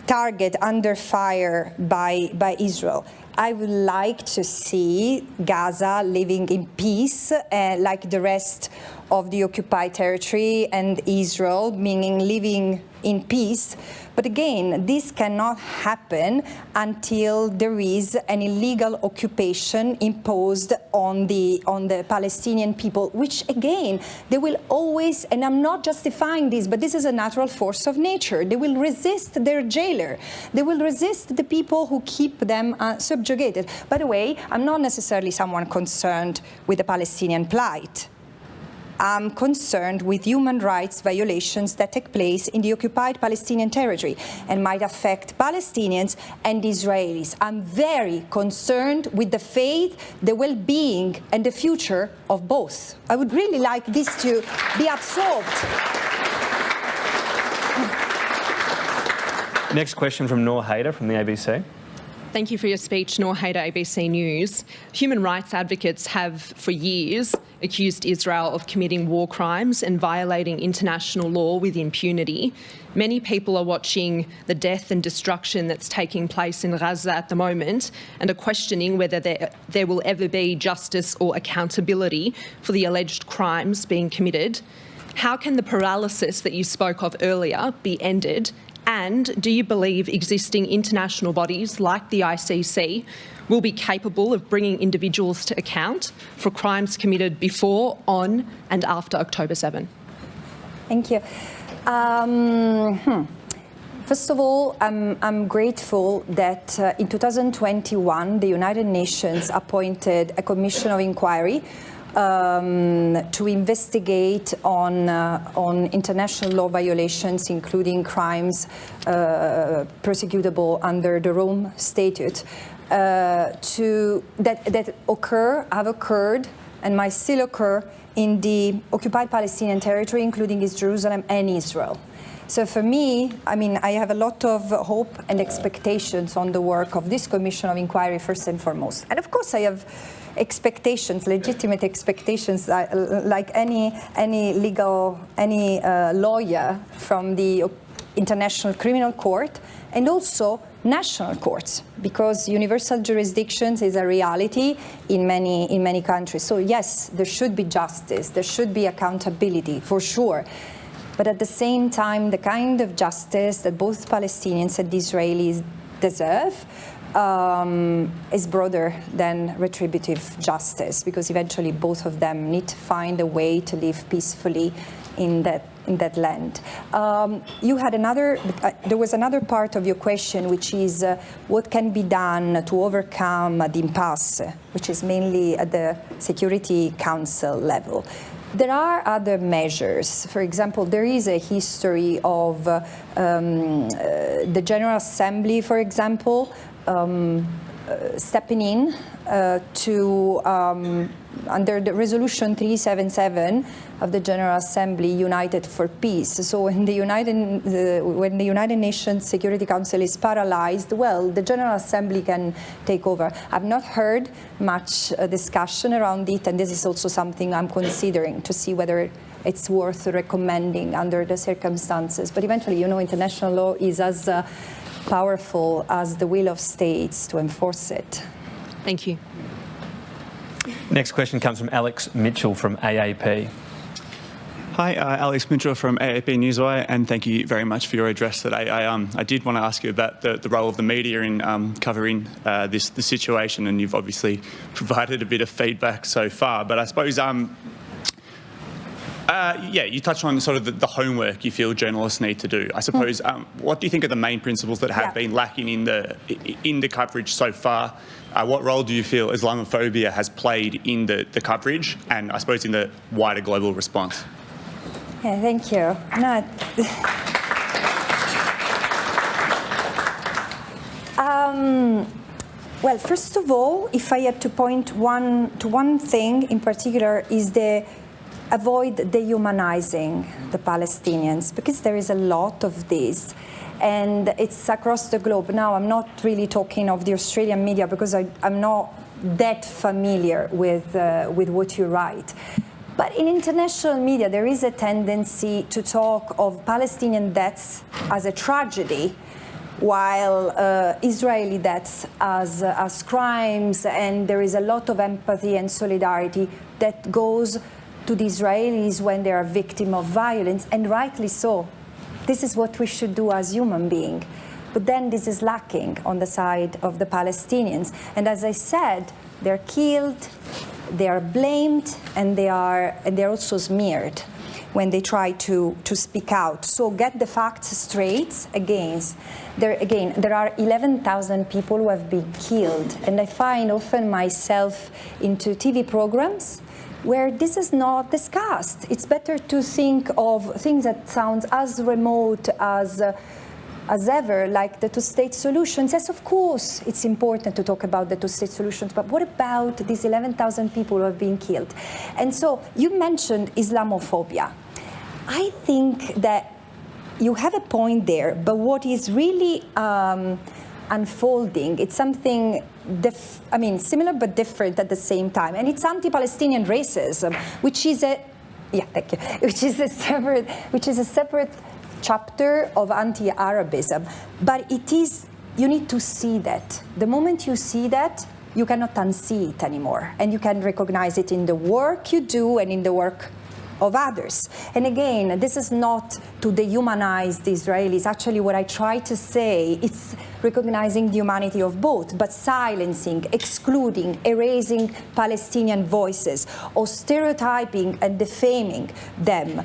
target, under fire by Israel. I would like to see Gaza living in peace like the rest of the occupied territory and Israel, meaning living in peace. But again, this cannot happen until there is an illegal occupation imposed on the Palestinian people, which again, they will always, and I'm not justifying this, but this is a natural force of nature. They will resist their jailer. They will resist the people who keep them subjugated. By the way, I'm not necessarily someone concerned with the Palestinian plight. I'm concerned with human rights violations that take place in the occupied Palestinian territory and might affect Palestinians and Israelis. I'm very concerned with the fate, the well-being, and the future of both. I would really like this to be absorbed. Next question from Noor Haider from the ABC. Thank you for your speech, Noor Haider, ABC News. Human rights advocates have, for years, accused Israel of committing war crimes and violating international law with impunity. Many people are watching the death and destruction that's taking place in Gaza at the moment and are questioning whether there will ever be justice or accountability for the alleged crimes being committed. How can the paralysis that you spoke of earlier be ended? And do you believe existing international bodies like the ICC will be capable of bringing individuals to account for crimes committed before, on and after October 7? Thank you. First of all, I'm grateful that in 2021 the United Nations appointed a commission of inquiry to investigate on international law violations, including crimes prosecutable under the Rome Statute, that have occurred, and might still occur in the occupied Palestinian territory, including East Jerusalem and Israel. So for me, I have a lot of hope and expectations on the work of this Commission of Inquiry, first and foremost. And of course, I have expectations, legitimate expectations, like any lawyer from the International Criminal Court, and also national courts, because universal jurisdictions is a reality in many countries. So yes, there should be justice, there should be accountability, for sure. But at the same time, the kind of justice that both Palestinians and Israelis deserve is broader than retributive justice, because eventually both of them need to find a way to live peacefully in that land. There was another part of your question, which is what can be done to overcome the impasse, which is mainly at the Security Council level. There are other measures. For example, there is a history of the General Assembly, for example, stepping in under the Resolution 377 of the General Assembly, United for Peace. So when the United Nations Security Council is paralyzed, well, the General Assembly can take over. I've not heard much discussion around it, and this is also something I'm considering to see whether it's worth recommending under the circumstances. But eventually, international law is as powerful as the will of states to enforce it. Thank you. Next question comes from Alex Mitchell from AAP. Hi, Alex Mitchell from AAP Newswire, and thank you very much for your address today. I did want to ask you about the role of the media in covering the situation, and you've obviously provided a bit of feedback so far. But I suppose, you touched on sort of the homework you feel journalists need to do. I suppose, what do you think are the main principles that have been lacking in the coverage so far? What role do you feel Islamophobia has played in the coverage, and I suppose in the wider global response? Yeah, thank you. Well, first of all, if I had to point to one thing in particular, is avoid dehumanizing the Palestinians, because there is a lot of this, and it's across the globe. Now, I'm not really talking of the Australian media, because I'm not that familiar with what you write. But in international media, there is a tendency to talk of Palestinian deaths as a tragedy, while Israeli deaths as crimes, and there is a lot of empathy and solidarity that goes to the Israelis when they are victims of violence, and rightly so. This is what we should do as human beings. But then this is lacking on the side of the Palestinians. And as I said, they're killed, they are blamed, and they are also smeared when they try to speak out. So get the facts straight. There are 11,000 people who have been killed, and I find often myself into TV programs where this is not discussed. It's better to think of things that sound as remote as ever, like the two-state solutions. Yes, of course, it's important to talk about the two-state solutions, but what about these 11,000 people who have been killed? And so you mentioned Islamophobia. I think that you have a point there, but what is really unfolding. It's something similar but different at the same time. And it's anti-Palestinian racism, which is a separate chapter of anti-Arabism. But you need to see that. The moment you see that, you cannot unsee it anymore. And you can recognize it in the work you do and in the work of others. And again, this is not to dehumanize the Israelis. Actually, what I try to say, it's recognizing the humanity of both, but silencing, excluding, erasing Palestinian voices, or stereotyping and defaming them,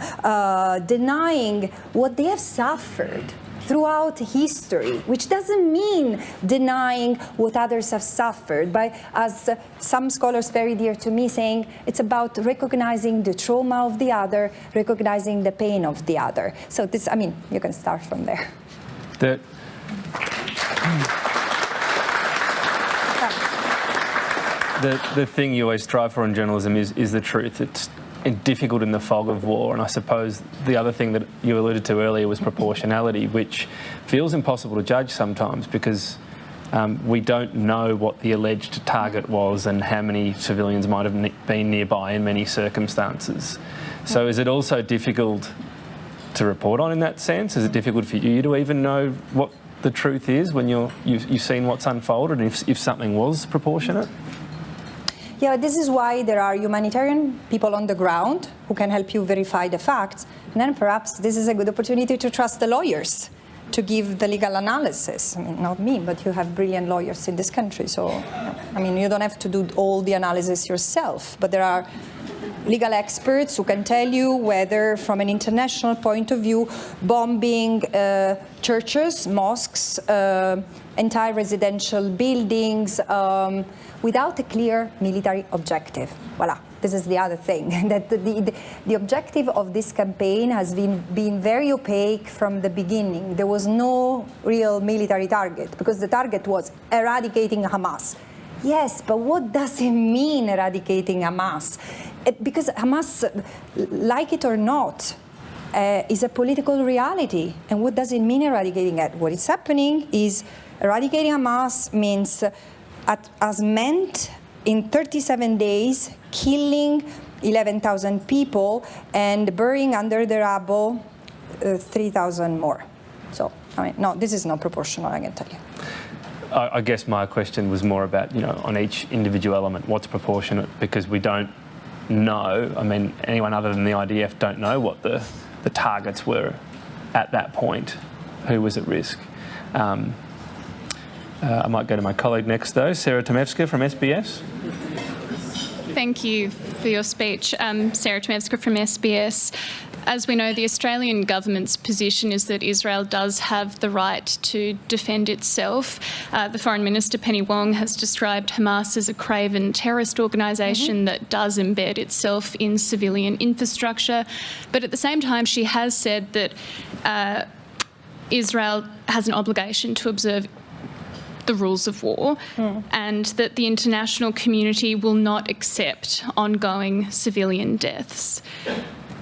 denying what they have suffered throughout history, which doesn't mean denying what others have suffered, but as some scholars very dear to me saying, it's about recognizing the trauma of the other, recognizing the pain of the other. So this, you can start from there. The thing you always strive for in journalism is the truth. It's difficult in the fog of war, and I suppose the other thing that you alluded to earlier was proportionality, which feels impossible to judge sometimes because we don't know what the alleged target was and how many civilians might have been nearby in many circumstances. So is it also difficult to report on in that sense? Is it difficult for you to even know what the truth is when you've seen what's unfolded and if something was proportionate? Yeah, this is why there are humanitarian people on the ground who can help you verify the facts. And then perhaps this is a good opportunity to trust the lawyers to give the legal analysis. Not me, but you have brilliant lawyers in this country. So, you don't have to do all the analysis yourself. But there are legal experts who can tell you whether, from an international point of view, bombing churches, mosques, entire residential buildings, without a clear military objective. Voila, this is the other thing, that the objective of this campaign has been very opaque from the beginning. There was no real military target, because the target was eradicating Hamas. Yes, but what does it mean, eradicating Hamas? Because Hamas, like it or not, is a political reality. And what does it mean, eradicating it? What is happening is eradicating Hamas means, as meant, in 37 days, killing 11,000 people and burying under the rubble 3,000 more. So, no, this is not proportional, I can tell you. I guess my question was more about, on each individual element, what's proportionate, because we don't know. Anyone other than the IDF don't know what the targets were at that point, who was at risk. I might go to my colleague next, though, Sarah Tomevska from SBS. Thank you for your speech. Sarah Tomevska from SBS. As we know, the Australian government's position is that Israel does have the right to defend itself. The Foreign Minister, Penny Wong, has described Hamas as a craven terrorist organisation that does embed itself in civilian infrastructure. But at the same time, she has said that Israel has an obligation to observe the rules of war, and that the international community will not accept ongoing civilian deaths.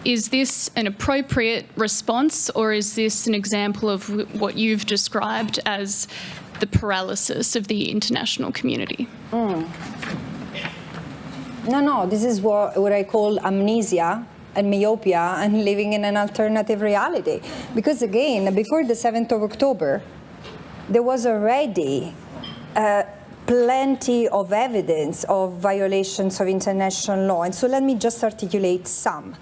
Is this an appropriate response, or is this an example of what you've described as the paralysis of the international community? No, this is what I call amnesia and myopia and living in an alternative reality. Because again, before the 7th of October, there was already plenty of evidence of violations of international law. And so let me just articulate some.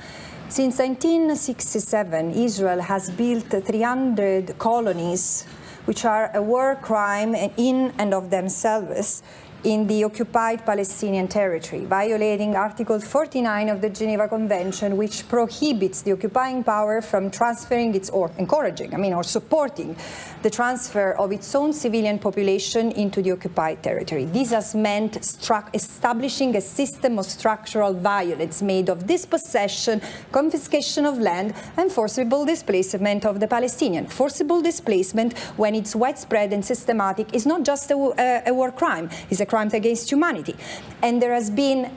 Since 1967, Israel has built 300 colonies, which are a war crime in and of themselves, in the occupied Palestinian territory, violating Article 49 of the Geneva Convention, which prohibits the occupying power from transferring or supporting the transfer of its own civilian population into the occupied territory. This has meant establishing a system of structural violence made of dispossession, confiscation of land, and forcible displacement of the Palestinian. Forcible displacement, when it's widespread and systematic, is not just a war crime. It's a crimes against humanity. And there has been,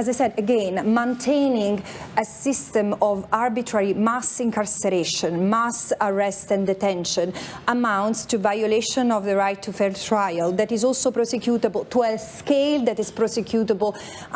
as I said, again, maintaining a system of arbitrary mass incarceration, mass arrest and detention amounts to violation of the right to fair trial that is also prosecutable to a scale that is prosecutable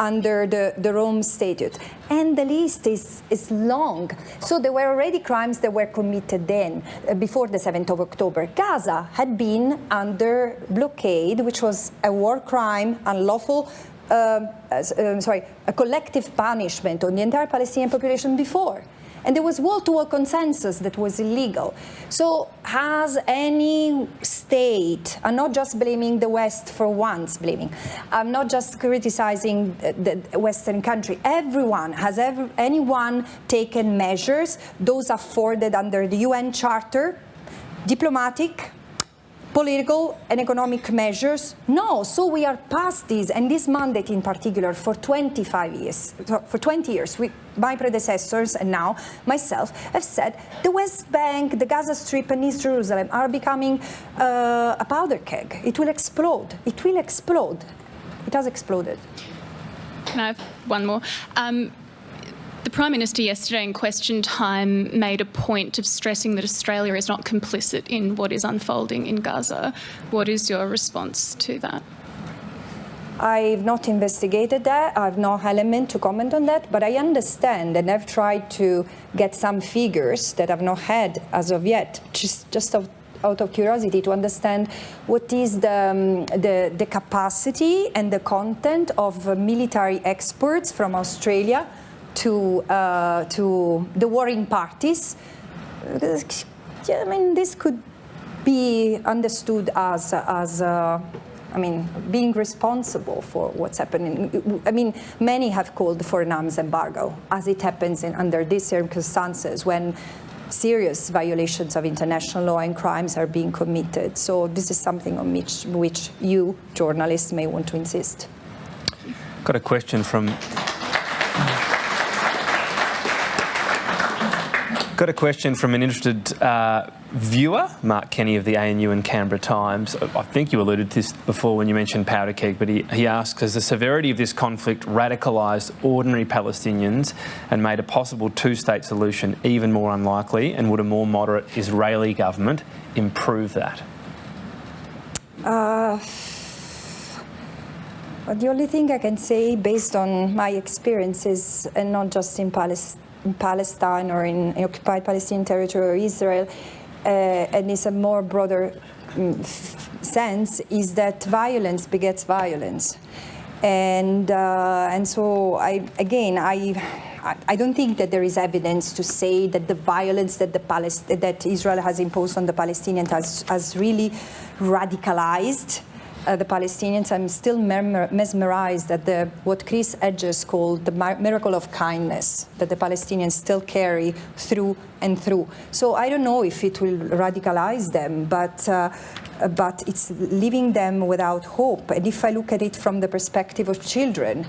under the Rome Statute. And the list is long. So there were already crimes that were committed then, before the 7th of October. Gaza had been under blockade, which was a war crime, unlawful, a collective punishment on the entire Palestinian population before. And there was wall-to-wall consensus that was illegal. So has any state, I'm not just blaming the West for once blaming, I'm not just criticizing the Western country, anyone taken measures, those afforded under the UN Charter, diplomatic, political and economic measures? No, so we are past this, and this mandate in particular for 25 years, for 20 years, my predecessors and now myself have said the West Bank, the Gaza Strip and East Jerusalem are becoming a powder keg. It will explode. It will explode. It has exploded. Can I have one more? The Prime Minister yesterday in question time made a point of stressing that Australia is not complicit in what is unfolding in Gaza. What is your response to that? I've not investigated that. I have no element to comment on that, but I understand, and I've tried to get some figures that I've not had as of yet, just out of curiosity, to understand what is the capacity and the content of military exports from Australia to the warring parties. I mean, this could be understood as being responsible for what's happening. I mean, many have called for an arms embargo, as it happens under these circumstances when serious violations of international law and crimes are being committed. So this is something on which you, journalists, may want to insist. Got a question from... Got a question from an interested viewer, Mark Kenny of the ANU and Canberra Times. I think you alluded to this before when you mentioned powder keg, but he asks, has the severity of this conflict radicalised ordinary Palestinians and made a possible two-state solution even more unlikely, and would a more moderate Israeli government improve that? The only thing I can say, based on my experiences, and not just in Palestine or in occupied Palestinian territory or Israel, and it's a more broader sense, is that violence begets violence. And so I don't think that there is evidence to say that the violence that Israel has imposed on the Palestinians has really radicalized the Palestinians. I'm still mesmerized at what Chris Edges called the miracle of kindness that the Palestinians still carry through and through. So I don't know if it will radicalize them, but it's leaving them without hope. And if I look at it from the perspective of children,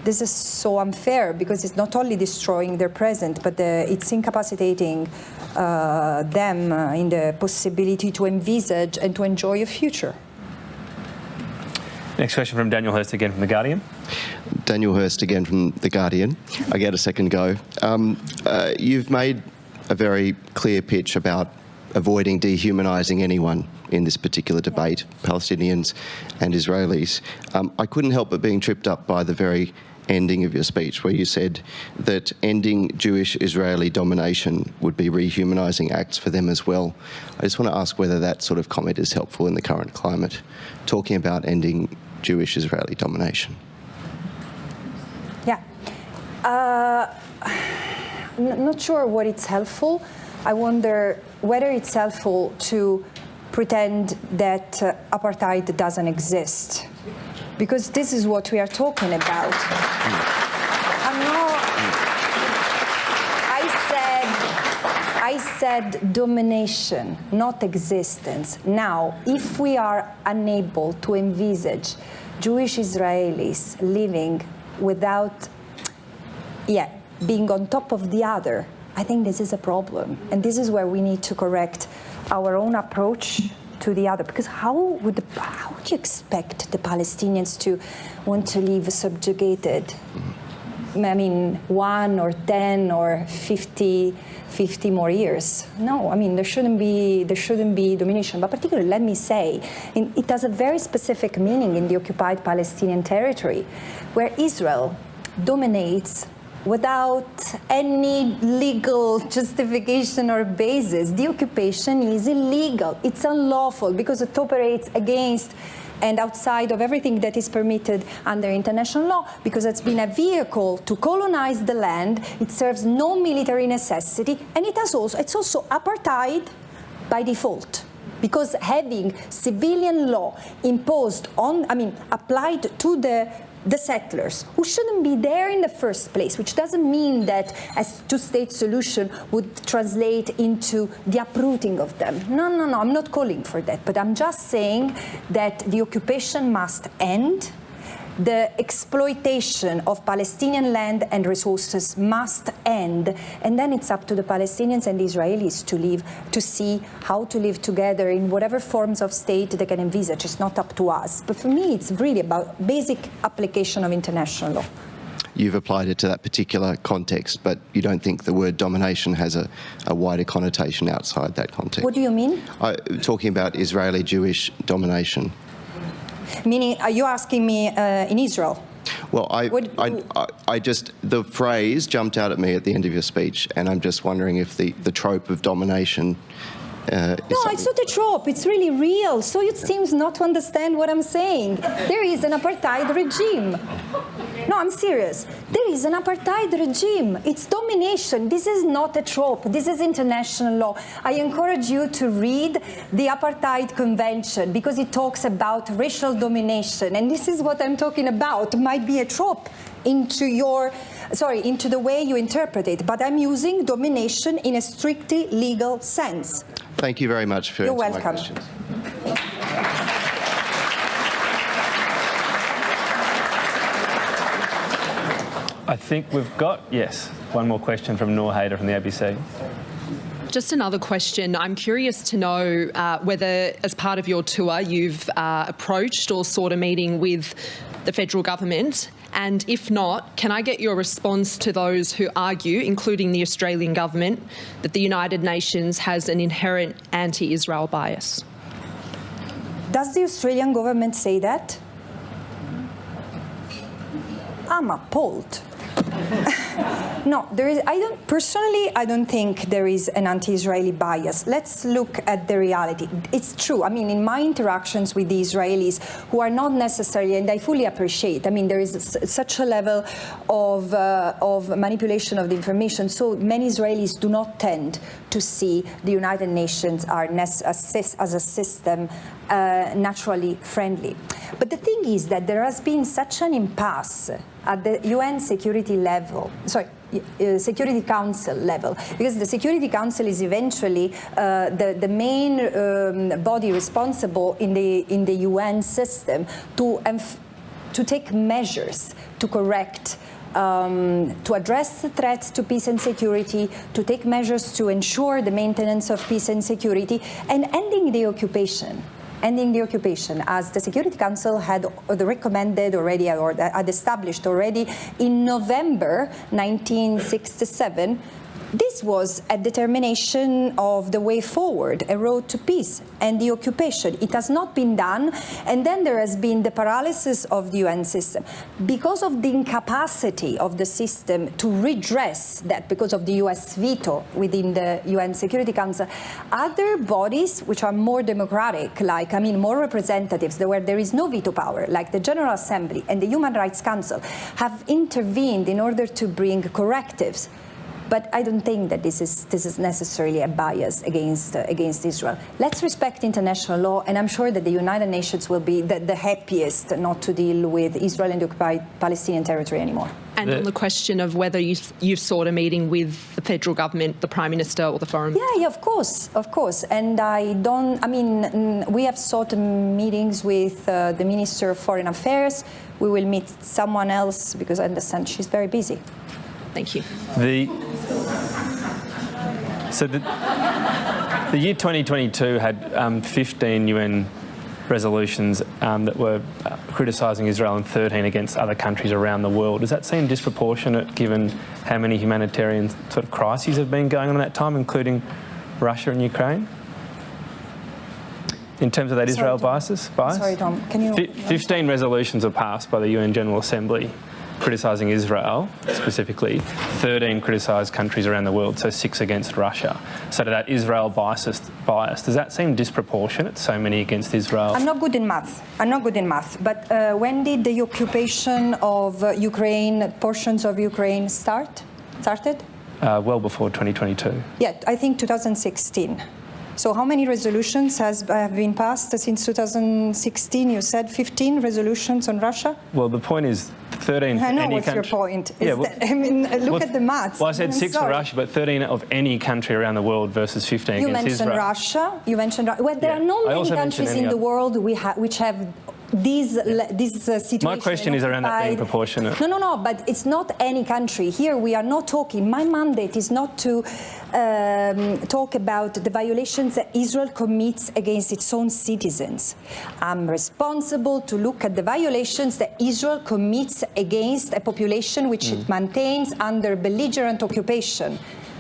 this is so unfair, because it's not only destroying their present, but it's incapacitating them in the possibility to envisage and to enjoy a future. Next question from Daniel Hurst again from The Guardian. Daniel Hurst again from The Guardian. I get a second go. You've made a very clear pitch about avoiding dehumanising anyone in this particular debate, Palestinians and Israelis. I couldn't help but being tripped up by the very ending of your speech, where you said that ending Jewish-Israeli domination would be rehumanising acts for them as well. I just want to ask whether that sort of comment is helpful in the current climate, talking about ending Jewish-Israeli domination. Yeah. Not sure what it's helpful. I wonder whether it's helpful to pretend that apartheid doesn't exist, because this is what we are talking about. I said domination, not existence. Now, if we are unable to envisage Jewish Israelis living without, being on top of the other, I think this is a problem. And this is where we need to correct our own approach to the other. Because how would you expect the Palestinians to want to live subjugated? I mean, 1 or 10 or 50 more years. No, I mean, there shouldn't be domination. But particularly, let me say, it has a very specific meaning in the occupied Palestinian territory, where Israel dominates without any legal justification or basis. The occupation is illegal. It's unlawful because it operates against and outside of everything that is permitted under international law, because it's been a vehicle to colonize the land. It serves no military necessity, and it's also apartheid by default, because having civilian law imposed applied to the settlers, who shouldn't be there in the first place, which doesn't mean that a two-state solution would translate into the uprooting of them. No, I'm not calling for that, but I'm just saying that the occupation must end. The exploitation of Palestinian land and resources must end, and then it's up to the Palestinians and the Israelis to see how to live together in whatever forms of state they can envisage. It's not up to us. But for me, it's really about basic application of international law. You've applied it to that particular context, but you don't think the word domination has a wider connotation outside that context? What do you mean? Talking about Israeli Jewish domination. Meaning, are you asking me in Israel? Well, the phrase jumped out at me at the end of your speech, and I'm just wondering if the trope of domination No, it's not a trope. It's really real. So it seems not to understand what I'm saying. There is an apartheid regime. No, I'm serious. There is an apartheid regime. It's domination. This is not a trope. This is international law. I encourage you to read the Apartheid Convention, because it talks about racial domination. And this is what I'm talking about. It might be a trope into the way you interpret it. But I'm using domination in a strictly legal sense. Thank you very much for answering my questions. I think we've got, yes, one more question from Noor Hayder from the ABC. Just another question. I'm curious to know whether, as part of your tour, you've approached or sought a meeting with the federal government, and if not, can I get your response to those who argue, including the Australian government, that the United Nations has an inherent anti-Israel bias? Does the Australian government say that? I'm appalled. No, I don't think there is an anti-Israeli bias. Let's look at the reality. It's true. I mean, in my interactions with the Israelis, who are not necessarily, and I fully appreciate, I mean, there is such a level of manipulation of the information. So many Israelis do not tend to see the United Nations as a system naturally friendly. But the thing is that there has been such an impasse at the UN Security Council level, because the Security Council is eventually the main body responsible in the UN system to take measures to correct, to address the threats to peace and security, to take measures to ensure the maintenance of peace and security, and ending the occupation, as the Security Council had recommended already, or had established already in November 1967. This was a determination of the way forward, a road to peace and the occupation. It has not been done, and then there has been the paralysis of the UN system. Because of the incapacity of the system to redress that, because of the US veto within the UN Security Council, other bodies which are more democratic, more representatives, where there is no veto power, like the General Assembly and the Human Rights Council, have intervened in order to bring correctives. But I don't think that this is necessarily a bias against Israel. Let's respect international law, and I'm sure that the United Nations will be the happiest not to deal with Israel and the occupied Palestinian territory anymore. And on the question of whether you've sought a meeting with the federal government, the Prime Minister or the Foreign Minister? Yeah, of course. And we have sought meetings with the Minister of Foreign Affairs. We will meet someone else, because I understand she's very busy. Thank you. The year 2022 had 15 UN resolutions that were criticising Israel and 13 against other countries around the world. Does that seem disproportionate given how many humanitarian sort of crises have been going on at that time, including Russia and Ukraine? In terms of that Israel bias? Sorry, Tom. Can you... 15 resolutions were passed by the UN General Assembly criticising Israel specifically. 13 criticised countries around the world, so 6 against Russia. So to that Israel bias, does that seem disproportionate, so many against Israel? I'm not good in math. But when did the occupation of Ukraine, portions of Ukraine started? Well before 2022. Yeah, I think 2016. So how many resolutions have been passed since 2016? You said 15 resolutions on Russia? Well, the point is 13 I know any what's country. your point. Yeah, Look at the maths. Well, I said 6 for Russia, but 13 of any country around the world versus 15 against Israel. You mentioned Russia. Well, there are not many countries in the world which have these situations. My question is around that being proportionate. No, but it's not any country. Here we are not talking. My mandate is not to talk about the violations that Israel commits against its own citizens. I'm responsible to look at the violations that Israel commits against a population which it maintains under belligerent occupation.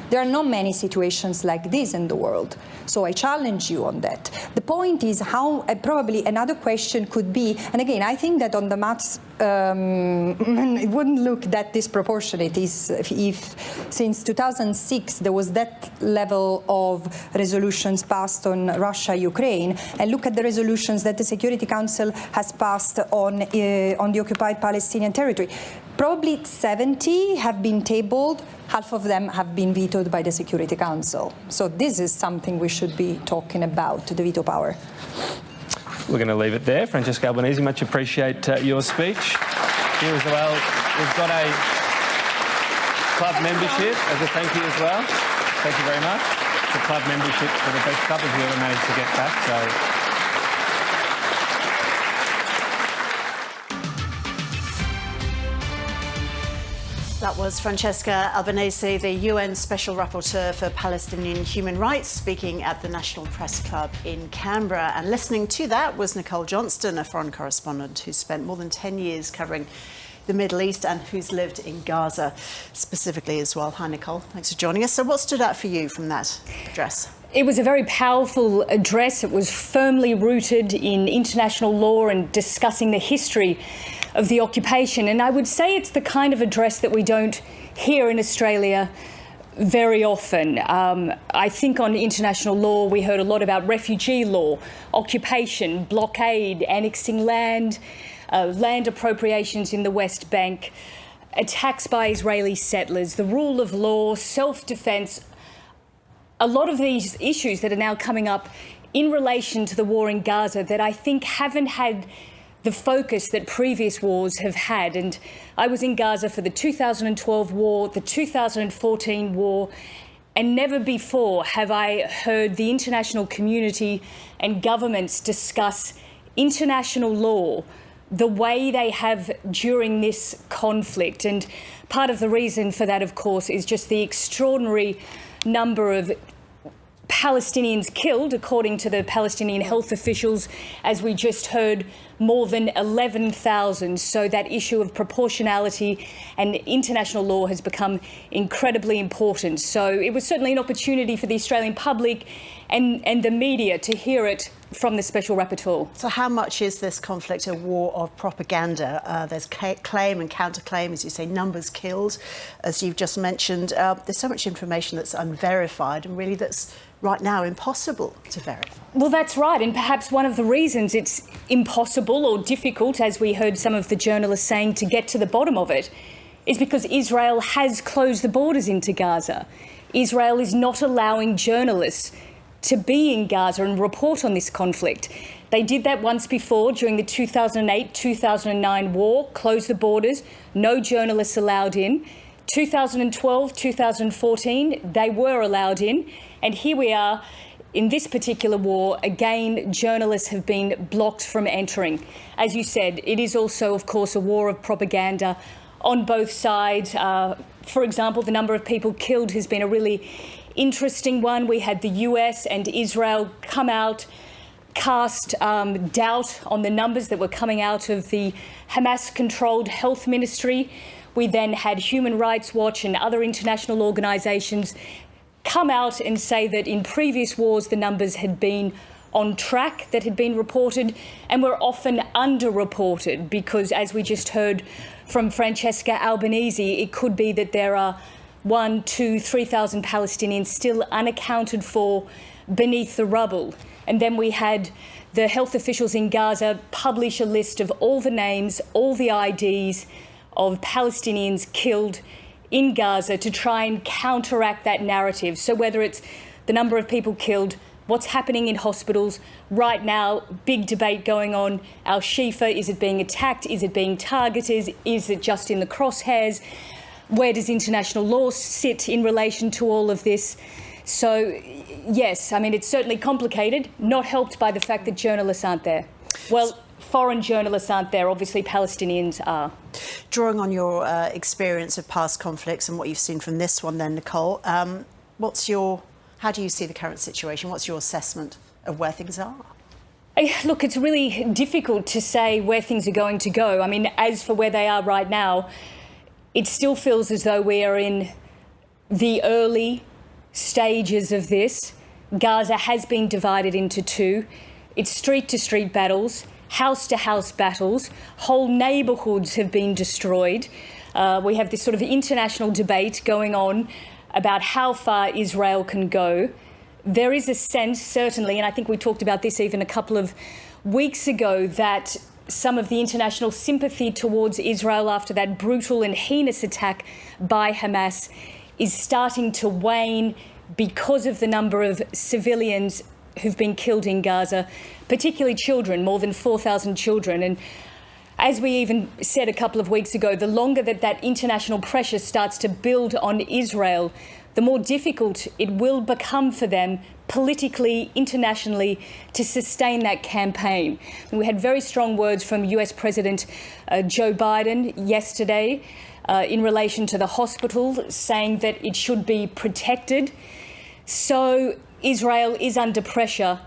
There are not many situations like this in the world. So I challenge you on that. The point is how probably another question could be, and again, I think that on the maths, it wouldn't look that disproportionate if since 2006 there was that level of resolutions passed on Russia, Ukraine, and look at the resolutions that the Security Council has passed on the occupied Palestinian territory. Probably 70 have been tabled, half of them have been vetoed by the Security Council. So this is something we should be talking about, the veto power. We're going to leave it there. Francesca Albanese, much appreciate your speech. Here as well, we've got a club membership as a thank you as well. Thank you very much. The club membership for the Press Club if you ever managed to get back. So. That was Francesca Albanese, the UN Special Rapporteur for Palestinian Human Rights, speaking at the National Press Club in Canberra. And listening to that was Nicole Johnston, a foreign correspondent who spent more than 10 years covering the Middle East and who's lived in Gaza specifically as well. Hi, Nicole. Thanks for joining us. So what stood out for you from that address? It was a very powerful address. It was firmly rooted in international law and discussing the history of the occupation. And I would say it's the kind of address that we don't hear in Australia very often. I think on international law, we heard a lot about refugee law, occupation, blockade, annexing land, land appropriations in the West Bank, attacks by Israeli settlers, the rule of law, self-defence. A lot of these issues that are now coming up in relation to the war in Gaza that I think haven't had the focus that previous wars have had. And I was in Gaza for the 2012 war, the 2014 war, and never before have I heard the international community and governments discuss international law the way they have during this conflict. And part of the reason for that, of course, is just the extraordinary number of Palestinians killed, according to the Palestinian health officials, as we just heard, more than 11,000. So that issue of proportionality and international law has become incredibly important. So it was certainly an opportunity for the Australian public and the media to hear it from the Special Rapporteur. So how much is this conflict a war of propaganda? There's claim and counterclaim, as you say, numbers killed, as you've just mentioned. There's so much information that's unverified and really that's right now impossible to verify. Well, that's right. And perhaps one of the reasons it's impossible or difficult, as we heard some of the journalists saying, to get to the bottom of it, is because Israel has closed the borders into Gaza. Israel is not allowing journalists to be in Gaza and report on this conflict. They did that once before during the 2008-2009 war, closed the borders, no journalists allowed in. 2012, 2014, they were allowed in. And here we are in this particular war. Again, journalists have been blocked from entering. As you said, it is also, of course, a war of propaganda on both sides. For example, the number of people killed has been a really interesting one. We had the US and Israel come out, cast doubt on the numbers that were coming out of the Hamas-controlled health ministry. We then had Human Rights Watch and other international organisations come out and say that in previous wars the numbers had been on track, that had been reported, and were often underreported because, as we just heard from Francesca Albanese, it could be that there are 1,000, 2,000, 3,000 Palestinians still unaccounted for beneath the rubble. And then we had the health officials in Gaza publish a list of all the names, all the IDs of Palestinians killed in Gaza to try and counteract that narrative. So whether it's the number of people killed, what's happening in hospitals right now, big debate going on. Al-Shifa, is it being attacked? Is it being targeted? Is it just in the crosshairs? Where does international law sit in relation to all of this? So, yes, I mean, it's certainly complicated, not helped by the fact that journalists aren't there. Well, foreign journalists aren't there, obviously Palestinians are. Drawing on your experience of past conflicts and what you've seen from this one then, Nicole, how do you see the current situation? What's your assessment of where things are? Look, it's really difficult to say where things are going to go. I mean, as for where they are right now, it still feels as though we are in the early stages of this. Gaza has been divided into two. It's street-to-street battles, house-to-house battles. Whole neighbourhoods have been destroyed. We have this sort of international debate going on about how far Israel can go. There is a sense, certainly, and I think we talked about this even a couple of weeks ago, that some of the international sympathy towards Israel after that brutal and heinous attack by Hamas is starting to wane because of the number of civilians who've been killed in Gaza, particularly children, more than 4,000 children. And as we even said a couple of weeks ago, the longer that international pressure starts to build on Israel, the more difficult it will become for them politically, internationally, to sustain that campaign. And we had very strong words from US President Joe Biden yesterday in relation to the hospital, saying that it should be protected. So Israel is under pressure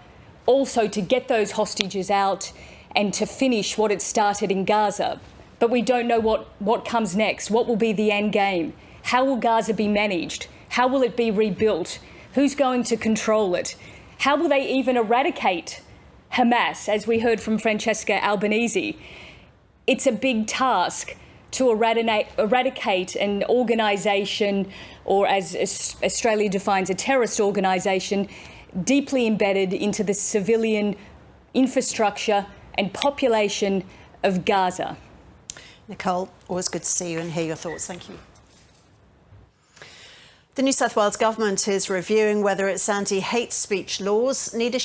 also to get those hostages out and to finish what it started in Gaza. But we don't know what comes next. What will be the end game? How will Gaza be managed? How will it be rebuilt? Who's going to control it? How will they even eradicate Hamas, as we heard from Francesca Albanese? It's a big task to eradicate an organisation, or as Australia defines a terrorist organisation, deeply embedded into the civilian infrastructure and population of Gaza. Nicole, always good to see you and hear your thoughts. Thank you. The New South Wales government is reviewing whether its anti-hate speech laws need a